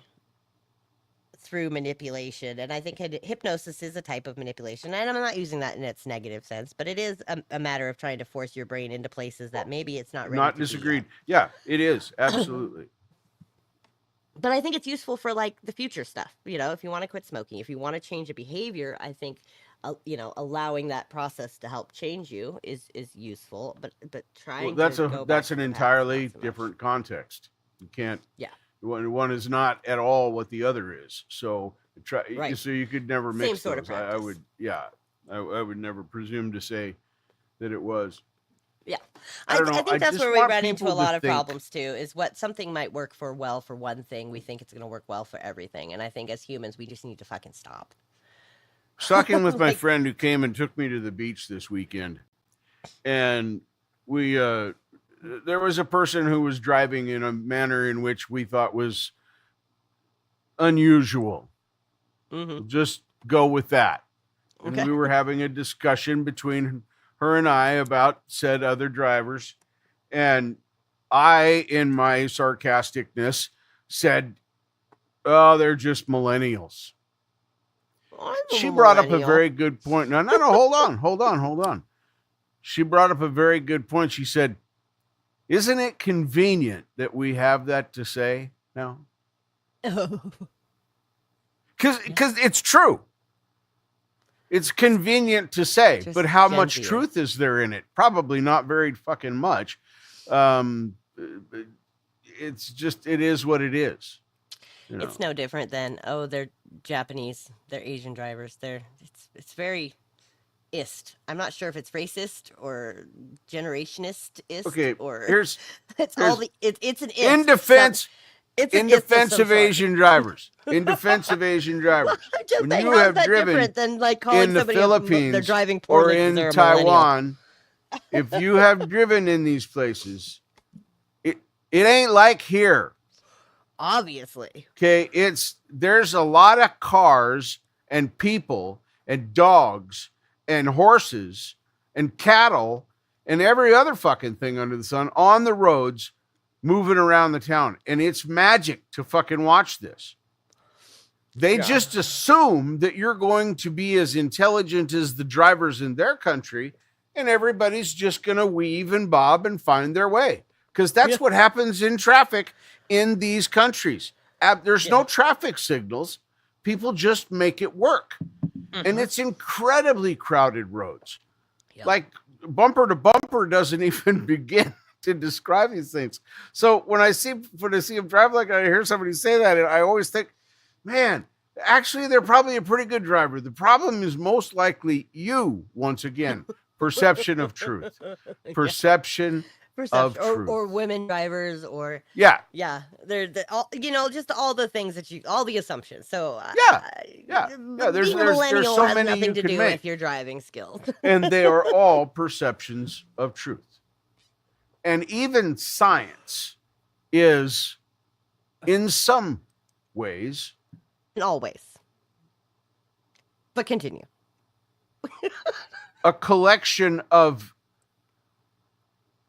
through manipulation. And I think hypnosis is a type of manipulation. And I'm not using that in its negative sense, but it is a matter of trying to force your brain into places that maybe it's not ready Not to disagreed. be Yeah, it is. Absolutely. but I think it's useful for like the future stuff. You know, if you want to quit smoking, if you want to change a behavior, I think, you know, allowing that process to help change you is useful. But trying to go back that's to an the past, entirely not so much. different context. You can't. Yeah. One is not at all what the other is. So Right. So you could never mix Same sort those. of practice. I would. Yeah. I would never presume to say that it was. Yeah, I don't know. think that's just where we want run into a people to lot of think. problems too. Is what something might work for one thing, we think it's going to work well for everything, and I think as humans, we just need to fucking stop. Talking with my Like- friend who came and took me to the beach this weekend, and we there was a person who was driving in a manner in which we thought was unusual. Mhm. Just go with that. And Okay. we were having a discussion between her and I about said other drivers. And I, in my sarcasticness, said, "Oh, they're just millennials." I'm a She brought up a millennial. very good point. No, hold on. She brought up a very good point. She said, "Isn't it convenient that we have that to say now?" Because it's true. It's convenient to say, Just but how Gen much Zers. truth is there in it? Probably not very fucking much. It's just, it is what it is. You know? It's no different than they're Japanese, they're Asian drivers. It's very ist. I'm not sure if it's racist or generationist ist. Okay, or here's it's all the it's an ist. in defense. It's In defense of Asian drivers. In defense of Asian drivers. I'm just When saying, you how's have that driven different than like calling in the somebody Philippines they're driving or poorly 'cause in they're a millennial? Taiwan, if you have driven in these places, it ain't like here. Obviously. Okay, there's a lot of cars and people and dogs and horses and cattle and every other fucking thing under the sun on the roads moving around the town. And it's magic to fucking watch this. They just assume that you're going to be as intelligent as the drivers in their country, and everybody's just going to weave and bob and find their way. Because that's what happens in traffic in these countries. There's no traffic signals. People just make it work. And it's incredibly crowded roads. Yep. Like bumper to bumper doesn't even begin to describe these things. So when I see them drive like I hear somebody say that, I always think, man, actually they're probably a pretty good driver. The problem is most likely you, once again, perception of truth. Perception of truth. Or women drivers, or Yeah. they're all, just all the things that all the assumptions. So There's being a millennial so has many nothing you to can do make. with your driving skills. And they are all perceptions of truth. And even science is, in some ways, In all ways. But continue. a collection of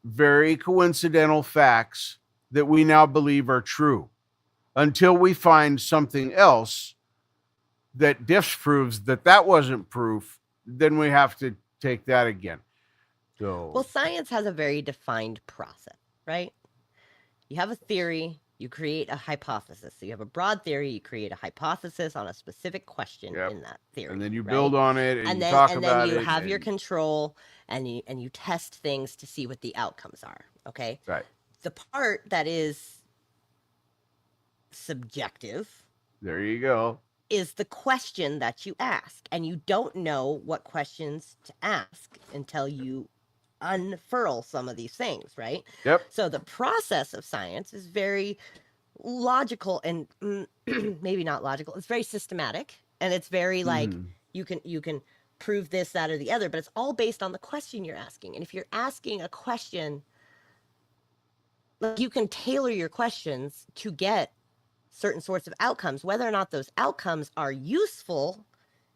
very coincidental facts that we now believe are true until we find something else that disproves that wasn't proof. Then we have to take that again. So, Well, science has a very defined process, right? You have a theory, you create a hypothesis. So you have a broad theory, you create a hypothesis on a specific question in that theory. and then you right? build on it and you then, talk and about then you it. have your control, and you test things to see what the outcomes are. Okay. Right. The part that is subjective There you go. is the question that you ask, and you don't know what questions to ask until you unfurl some of these things, right? Yep. So the process of science is very logical and maybe not logical. It's very systematic, and it's very like you can prove this, that, or the other, but it's all based on the question you're asking. And if you're asking a question, like, you can tailor your questions to get certain sorts of outcomes, whether or not those outcomes are useful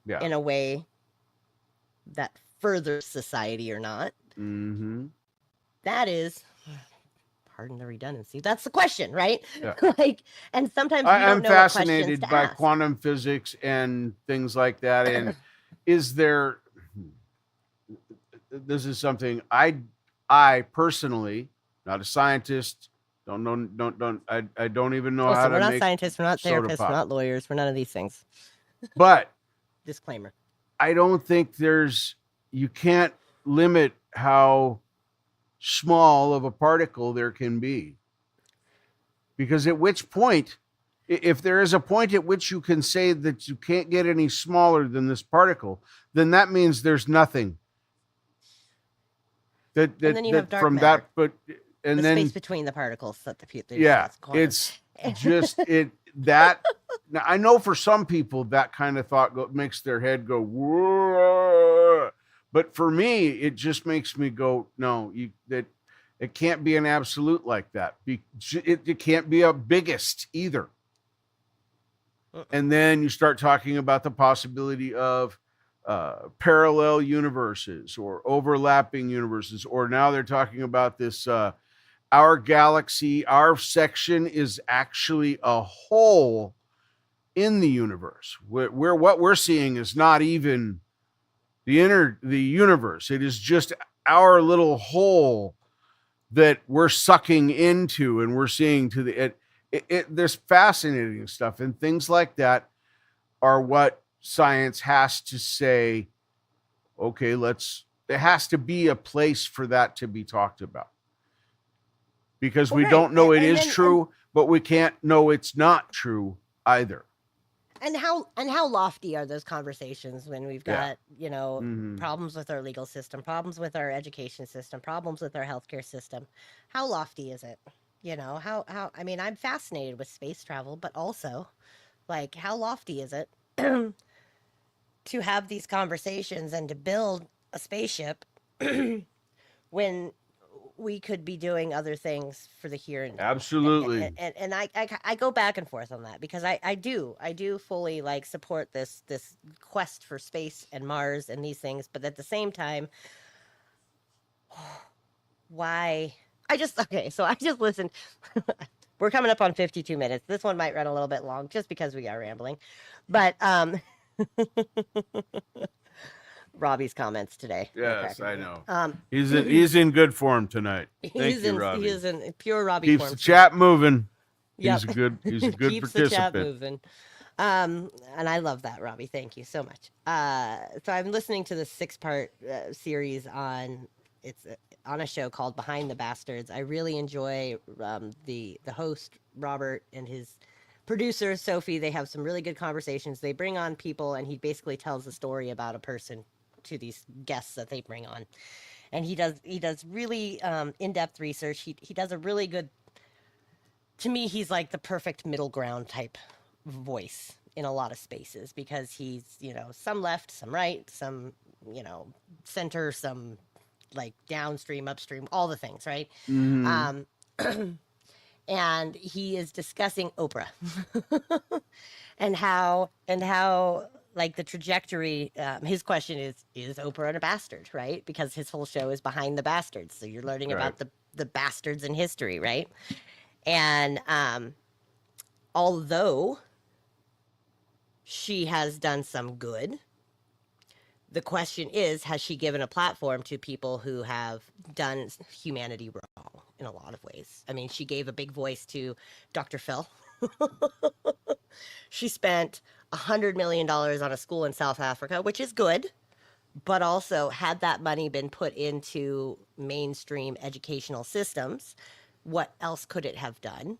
in a way that furthers society or not. Mm-hmm. That is, pardon the redundancy. That's the question, right? Yeah. Like, and sometimes we I'm don't know fascinated what by ask. quantum physics and things like that. And is there, this is something I personally, not a scientist, I don't even know how to make. We're not scientists, we're not therapists, pop. we're not lawyers, we're none of these things. But disclaimer. I don't think you can't limit how small of a particle there can be. Because at which point, if there is a point at which you can say that you can't get any smaller than this particle, then that means there's nothing. And then you have dark from matter. And the then space between the particles that the it's just that. Now I know for some people that kind of thought makes their head go whoa, but for me it just makes me go no. It can't be an absolute like that. It can't be a biggest either. And then you start talking about the possibility of parallel universes or overlapping universes, or now they're talking about this. Our galaxy, our section is actually a hole in the universe. Where what we're seeing is not even the universe. It is just our little hole that we're sucking into, and we're seeing to the there's fascinating stuff, and things like that are what science has to say. Okay, there has to be a place for that to be talked about. Because we don't know it is true, but we can't know it's not true either. And how lofty are those conversations when we've got, problems with our legal system, problems with our education system, problems with our healthcare system? How lofty is it? I mean, I'm fascinated with space travel, but also, like, how lofty is it to have these conversations and to build a spaceship when we could be doing other things for the here and now? Absolutely. And I go back and forth on that because I do fully like support this quest for space and Mars and these things, but at the same time, why? I just listened. We're coming up on 52 minutes. This one might run a little bit long just because we are rambling, but Robbie's comments today. Yes, I know. He's in good form tonight. Thank you, Robbie. He is in pure Robbie Keeps form. the chat moving. Yep. He's a good Keeps participant. the chat moving. And I love that, Robbie. Thank you so much. So I'm listening to the 6-part series on a show called Behind the Bastards. I really enjoy the host Robert and his producer Sophie. They have some really good conversations. They bring on people, and he basically tells a story about a person to these guests that they bring on, and he does really in-depth research. He does a really good. To me, he's like the perfect middle ground type voice in a lot of spaces because he's some left, some right, some center, some like downstream, upstream, all the things, right? Mm-hmm. And he is discussing Oprah and how like the trajectory. His question is Oprah a bastard, right? Because his whole show is Behind the Bastards, so you're learning about the bastards in history, right? And although she has done some good, the question is, has she given a platform to people who have done humanity wrong in a lot of ways? I mean, she gave a big voice to Dr. Phil. She spent $100 million on a school in South Africa, which is good, but also had that money been put into mainstream educational systems, what else could it have done?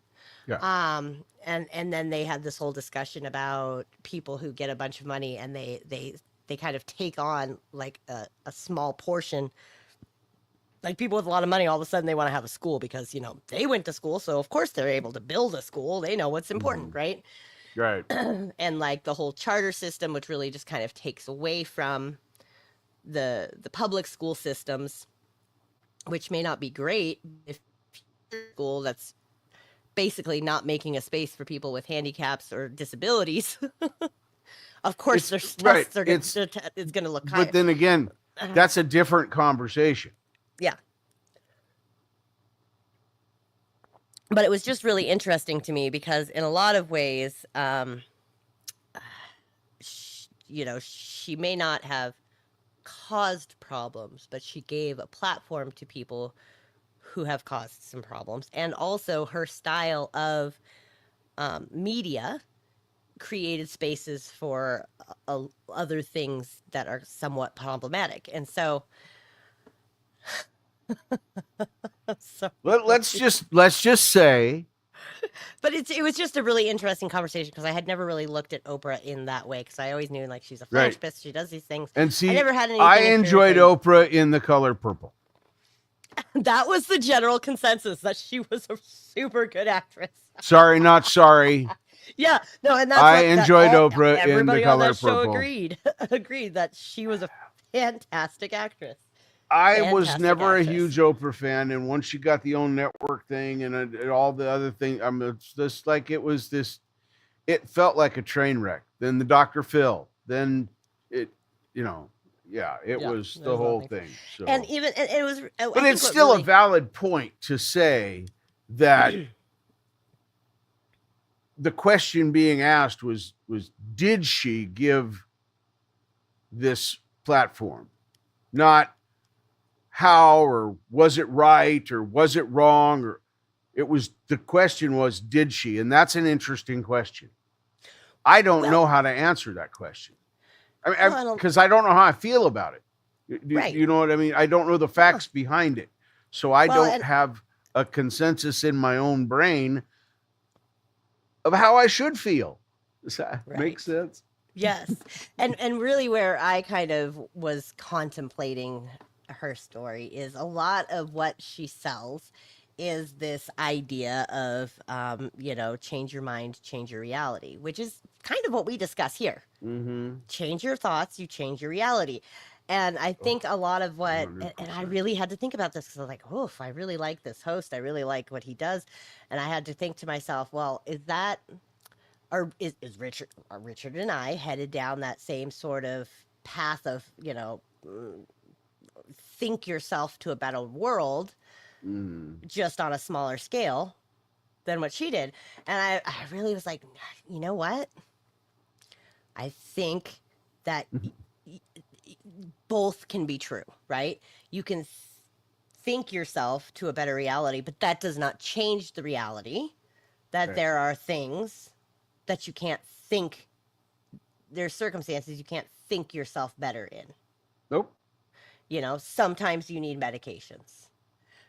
Yeah. And then they had this whole discussion about people who get a bunch of money and they kind of take on like a small portion. Like people with a lot of money, all of a sudden they want to have a school because, they went to school. So of course they're able to build a school. They know what's important, right? Right. And like the whole charter system, which really just kind of takes away from the public school systems, which may not be great if school that's basically not making a space for people with handicaps or disabilities. Of course, there's tests it's going to look kind But then again, that's a different conversation. Yeah. but it was just really interesting to me because in a lot of ways, she may not have caused problems, but she gave a platform to people who have caused some problems. And also her style of media created spaces for other things that are somewhat problematic. And so, let's just say, but it was just a really interesting conversation because I had never really looked at Oprah in that way because I always knew like she's a philanthropist, she does these things. And see, I never had anything. I enjoyed Oprah in The Color Purple. That was the general consensus, that she was a super good actress. Sorry, not sorry. Yeah, no, and that's I enjoyed Oprah in The Color on that show Purple. agreed that she was a fantastic actress. I was never a huge Oprah fan, and once she got the OWN network thing and all the other things, it's just like it felt like a train wreck. Then the Dr. Phil, then it, was the whole thing. So. And it was, but it's still a valid point to say that the question being asked was did she give this platform, not how, or was it right, or was it wrong, or the question was, did she? And that's an interesting question. I don't know how to answer that question. I mean, because I don't know how I feel about it. You know what I mean? I don't know the facts behind it. So I don't have a consensus in my own brain of how I should feel. Does that make sense? Yes. And really where I kind of was contemplating her story is a lot of what she sells is this idea of, change your mind, change your reality, which is kind of what we discuss here. Mm-hmm. Change your thoughts, you change your reality. And I think a lot of what, and I really had to think about this because I was like, oof, I really like this host. I really like what he does. And I had to think to myself, well, is that, or is Richard and I headed down that same sort of path of, think yourself to a better world, just on a smaller scale than what she did. And I really was like, you know what? I think that both can be true, right? You can think yourself to a better reality, but that does not change the reality that there are things that you can't think. There's circumstances you can't think yourself better in. Nope. Sometimes you need medications.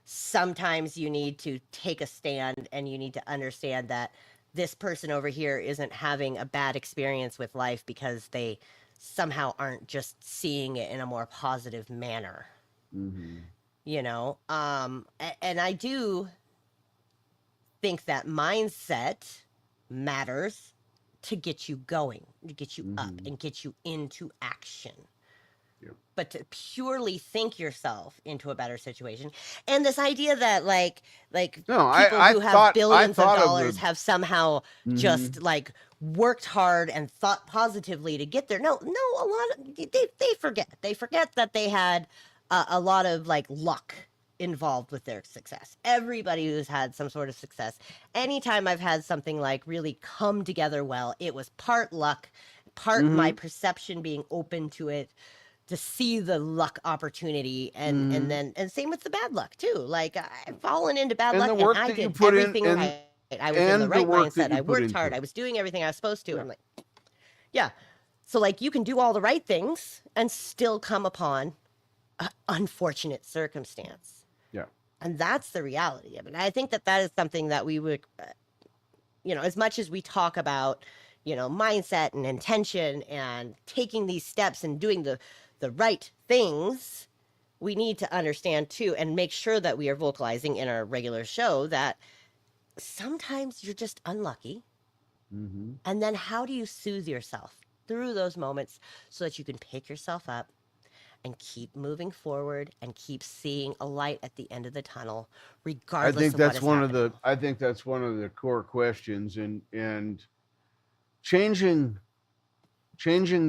Sometimes you need to take a stand and you need to understand that this person over here isn't having a bad experience with life because they somehow aren't just seeing it in a more positive manner. Mm-hmm. And I do think that mindset matters to get you going, to get you up and get you into action. But to purely think yourself into a better situation, and this idea that people who have billions of dollars have somehow just worked hard and thought positively to get there. No, a lot of they forget that they had a lot of luck involved with their success. Everybody who's had some sort of success, anytime I've had something really come together well, it was part luck, part my perception being open to it, to see the luck opportunity, and same with the bad luck too. I've fallen into bad luck and I did everything right. I was in the right mindset. I worked hard. I was doing everything I was supposed to. Yeah. I'm so you can do all the right things and still come upon an unfortunate circumstance. Yeah. And that's the reality of it. And I think that is something that we would, as much as we talk about, mindset and intention and taking these steps and doing the right things, we need to understand too and make sure that we are vocalizing in our regular show that sometimes you're just unlucky. Mm-hmm. And then how do you soothe yourself through those moments so that you can pick yourself up and keep moving forward and keep seeing a light at the end of the tunnel, regardless I think of that's what is one happening. of the I think that's one of the core questions, and changing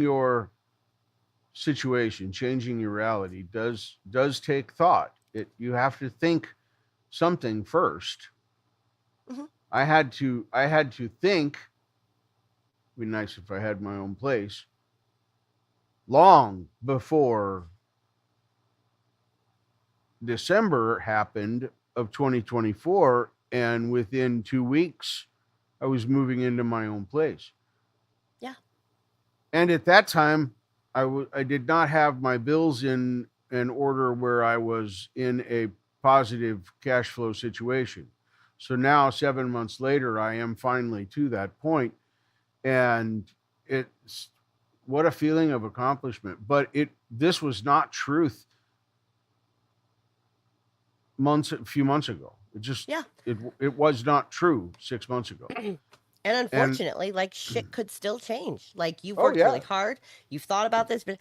your situation, changing your reality does take thought. You have to think something first I had to think. It'd be nice if I had my own place. Long before December happened of 2024, and within 2 weeks, I was moving into my own place. Yeah. And at that time, I did not have my bills in an order where I was in a positive cash flow situation. So now, 7 months later, I am finally to that point, and it's what a feeling of accomplishment. But this was not truth a few months ago. It was not true 6 months ago. And unfortunately, like, shit could still change. Like, you've worked really hard, you've thought about this, but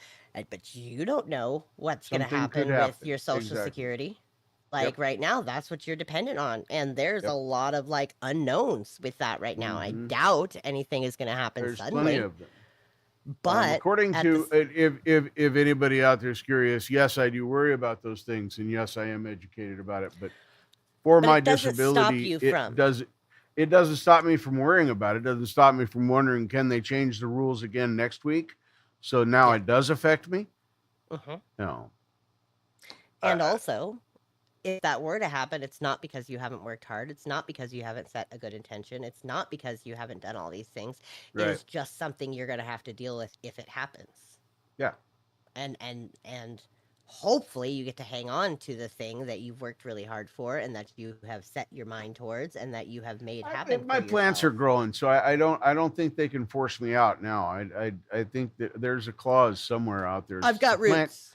you don't know what's going to happen with your Social Security. Like, right now, that's what you're dependent on, and there's a lot of, like, unknowns with that right now. I doubt anything is going to happen suddenly. Plenty of them. But according to if anybody out there is curious, yes, I do worry about those things, and yes, I am educated about it. But my disability, it doesn't stop me from worrying about it. It doesn't stop me from wondering, can they change the rules again next week? So now it does affect me. No. And also, if that were to happen, it's not because you haven't worked hard. It's not because you haven't set a good intention. It's not because you haven't done all these things. Right. It's just something you're going to have to deal with if it happens. Yeah. And hopefully you get to hang on to the thing that you've worked really hard for and that you have set your mind towards and that you have made happen. My plants are growing, so I don't think they can force me out now. I think that there's a clause somewhere out there. I've got roots.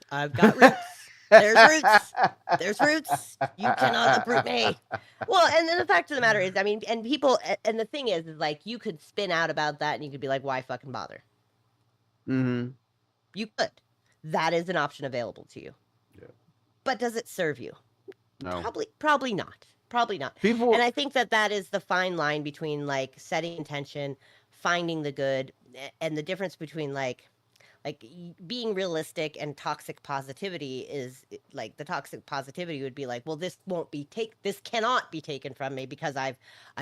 There's roots. There's roots. You cannot uproot me. Well, and then the fact of the matter is, I mean, and people, and the thing is like, you could spin out about that and you could be like, why fucking bother? Mm-hmm. You could. That is an option available to you. Yeah. But does it serve you? No. Probably not. Probably not. And I think that is the fine line between like setting intention, finding the good, and the difference between like being realistic and toxic positivity is like, the toxic positivity would be like, well, this cannot be taken from me because I've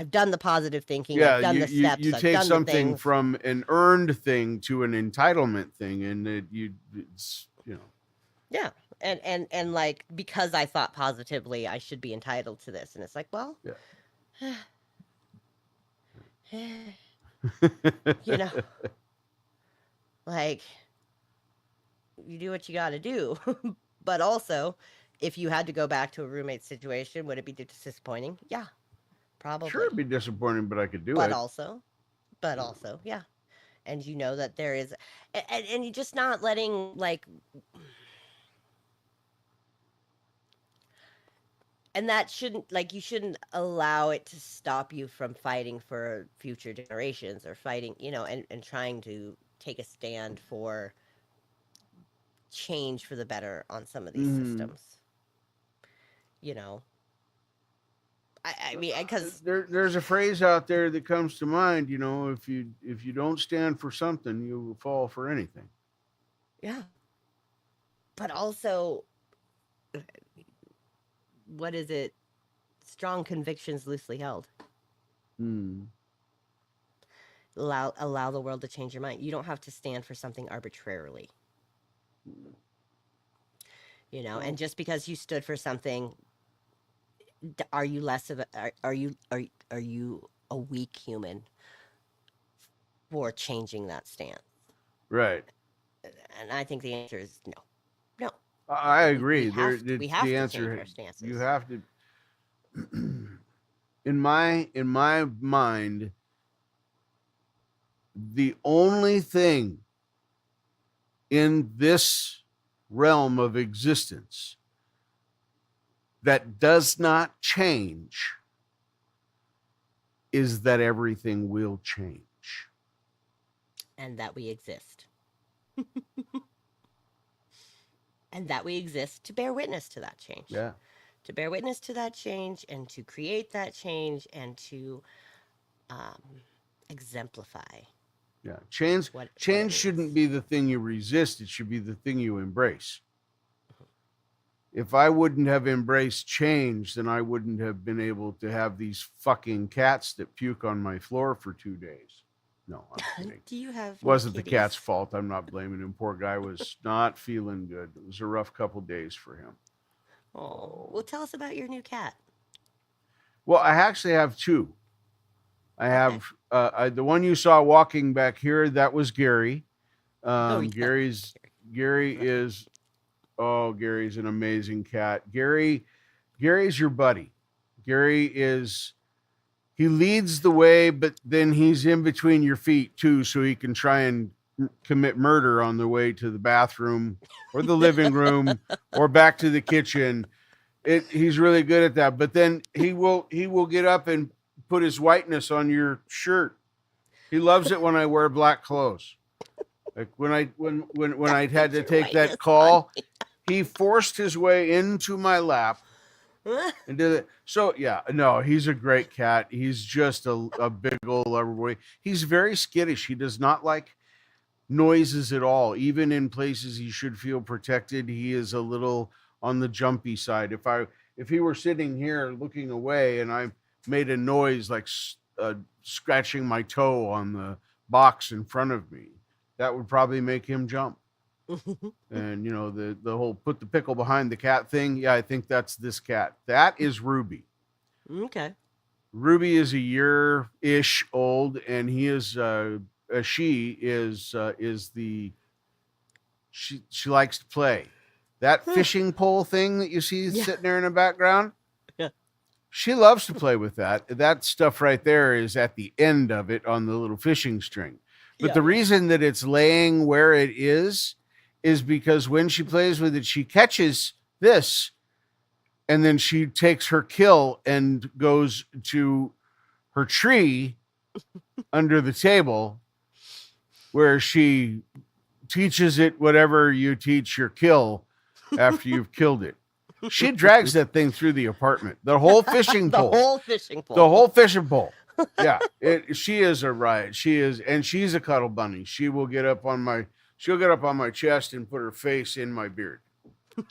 done the positive thinking. I've done the steps. You take something from an earned thing to an entitlement thing, and it's Yeah. And like, because I thought positively, I should be entitled to this. And it's like, well, like, you do what you got to do. But also, if you had to go back to a roommate situation, would it be disappointing? Yeah, probably. Sure, it'd be disappointing, but I could do it. But also, yeah. And you know that there is, and you're just not letting, like, and that shouldn't, like, you shouldn't allow it to stop you from fighting for future generations or fighting, and trying to take a stand for change for the better on some of these systems. I mean, because there's a phrase out there that comes to mind. If you don't stand for something, you will fall for anything. Yeah. But also, what is it? Strong convictions loosely held. Allow the world to change your mind. You don't have to stand for something arbitrarily. And just because you stood for something, are you less of a are you a weak human for changing that stance? Right. And I think the answer is no. I agree. We have to change our stances. You have to. In my mind, the only thing in this realm of existence that does not change is that everything will change. And that we exist. And that we exist to bear witness to that change. Yeah. To bear witness to that change and to create that change and to exemplify. Yeah. Change shouldn't be the thing you resist. It should be the thing you embrace. if I wouldn't have embraced change, then I wouldn't have been able to have these fucking cats that puke on my floor for 2 days. No, I'm kidding. Do you have Wasn't the kitties? cat's fault. I'm not blaming him. Poor guy was not feeling good. It was a rough couple days for him. Oh, well, tell us about your new cat. Well, I actually have two. I have the one you saw walking back here. That was Gary. Gary is Gary's an amazing cat. Gary's your buddy. He leads the way, but then he's in between your feet too, so he can try and commit murder on the way to the bathroom or the living room or back to the kitchen. He's really good at that. But then he will get up and put his whiteness on your shirt. He loves it when I wear black clothes. Like when I had to take that call, he forced his way into my lap and did it. So yeah, no, he's a great cat. He's just a big old boy. He's very skittish. He does not like noises at all. Even in places he should feel protected, he is a little on the jumpy side. If he were sitting here looking away and I made a noise like scratching my toe on the box in front of me, that would probably make him jump. And you know, the whole put the pickle behind the cat thing. Yeah, I think that's this cat. That is Ruby. Okay. Ruby is a year-ish old, and he is she likes to play. That fishing pole thing that you see sitting there in the background. Yeah. She loves to play with that. That stuff right there is at the end of it on the little fishing string. But the reason that it's laying where it is because when she plays with it, she catches this and then she takes her kill and goes to her tree under the table where she teaches it whatever you teach your kill after you've killed it. She drags that thing through the apartment. The whole fishing pole. The whole fishing pole. The whole fishing pole. Yeah, she is a riot. She is, and she's a cuddle bunny. She'll get up on my chest and put her face in my beard,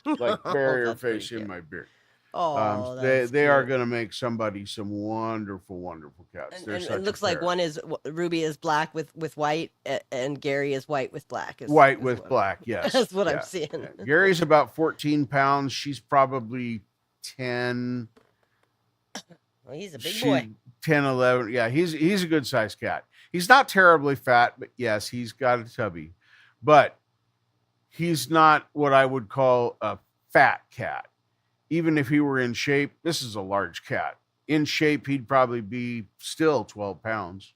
like bury her face in my beard. Oh, they are going to make somebody some wonderful, wonderful cats. And it looks like one is Ruby is black with white, and Gary is white with black. White with black, yes. That's what I'm seeing. Yeah. Gary's about 14 pounds. She's probably 10. Well, he's a big boy. 10, 11. Yeah, he's a good sized cat. He's not terribly fat, but yes, he's got a tubby. But he's not what I would call a fat cat. Even if he were in shape, this is a large cat. In shape, he'd probably be still 12 pounds.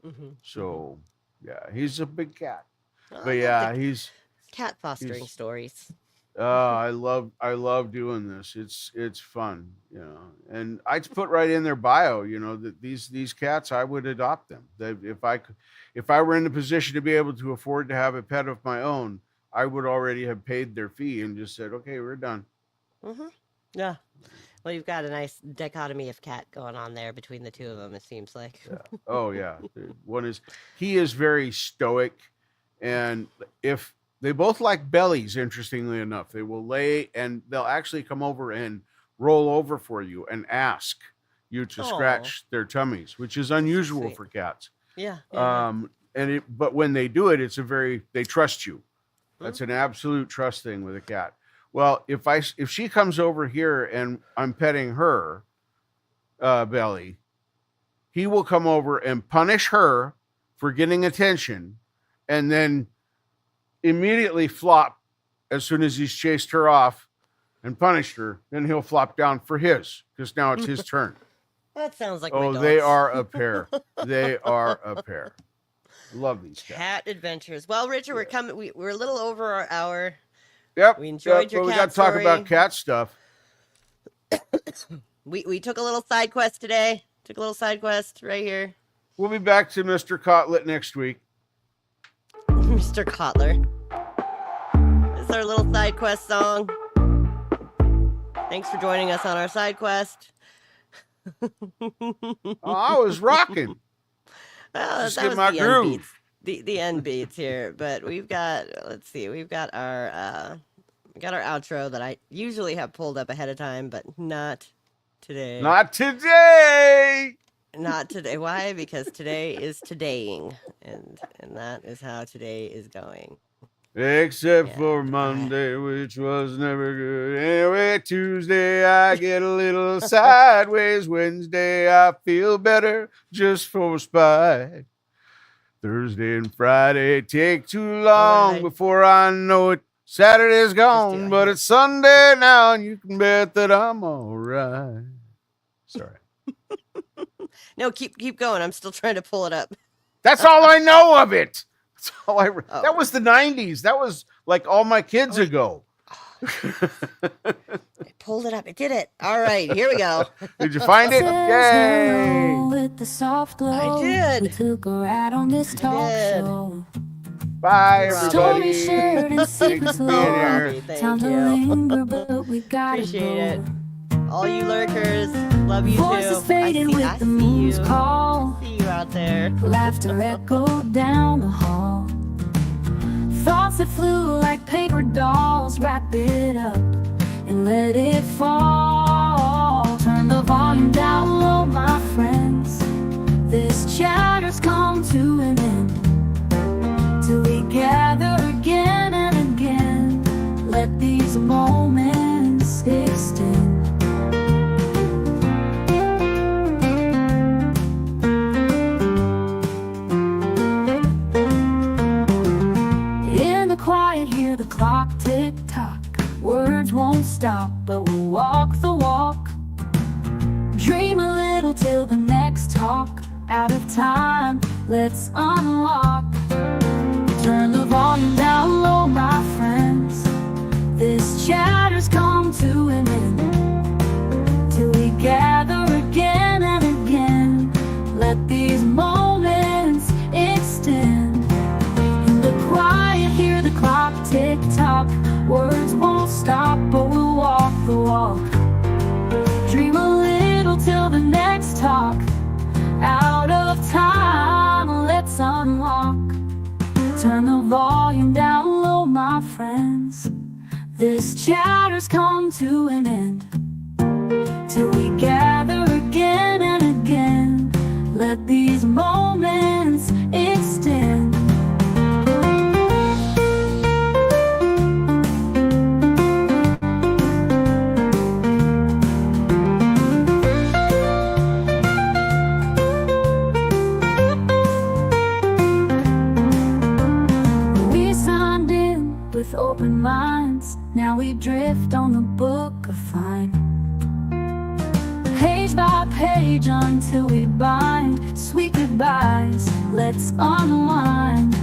Mm-hmm. So, yeah, he's a big cat. But yeah, he's cat fostering stories. I love doing this. It's fun, you know. And I'd put right in their bio, you know, that these cats, I would adopt them. That if I were in the position to be able to afford to have a pet of my own, I would already have paid their fee and just said, okay, we're done. Mm-hmm. Yeah. Well, you've got a nice dichotomy of cat going on there between the two of them, it seems like. Yeah. Oh yeah. He is very stoic, and if they both like bellies, interestingly enough, they will lay and they'll actually come over and roll over for you and ask you to scratch their tummies, which is unusual for cats. Yeah. But when they do it, they trust you. That's an absolute trust thing with a cat. Well, if she comes over here and I'm petting her belly, he will come over and punish her for getting attention, and then immediately flop as soon as he's chased her off and punished her. Then he'll flop down for his, because now it's his turn. That sounds like my dogs. They are a pair. They are a pair. Love these cats. Cat adventures. Well, Richard, we're coming. We're a little over our hour. Yep. We enjoyed your cat we got to talk about cat stuff. We took a little side quest today. Took a little side quest right here. We'll be back to Mr. Cotlet next week. Mr. Kotler. This is our little side quest song. Thanks for joining us on our side quest. I was rocking. Well, just that get was my the groove. End beats. The end beats here, but we've got, let's see, we've got our We got our outro that I usually have pulled up ahead of time, but not today. Not today. Not today. Why? Because today is todaying, and that is how today is going. Except for Monday, which was never good. Anyway, Tuesday I get a little sideways. Wednesday I feel better just for spite. Thursday and Friday take too long before I know it. Saturday's gone, but it's Sunday now, and you can bet that I'm all right. Sorry. No, keep going. I'm still trying to pull it up. That's all I know of it. That's all That was the 90s. That was like all my kids ago. I pulled it up. It did it. All right, here we go. Did you find it? Yay! With the soft glow, I did. We took a ride on this talk show. Bye, everybody. Story shared and secrets low. Thank Time to you. linger, but we gotta Appreciate go. it. All you lurkers, love you Voices too. faded with the moon's you. call. See you out there. Laughter echoed down the hall. Thoughts that flew like paper dolls. Wrap it up and let it fall. Turn the volume down low, my friends. This chatter's come to an end. Till we gather again and again. Let these moments extend. Quiet, hear the clock tick tock. Words won't stop, but we'll walk the walk. Dream a little till the next talk. Out of time, let's unlock. Turn the volume down low, my friends. This chatter's come to an end. Till we gather again and again. Let these moments extend. In the quiet, hear the clock tick tock. Words won't stop, but we'll walk the walk. Dream a little till the next talk. Out of time, let's unlock. Turn the volume down low, my friends. This chatter's come to an end. Till we gather again and again. Let these moments extend. With open minds, now we drift on the book of fine. Page by page until we bind. Sweet goodbyes, let's unwind.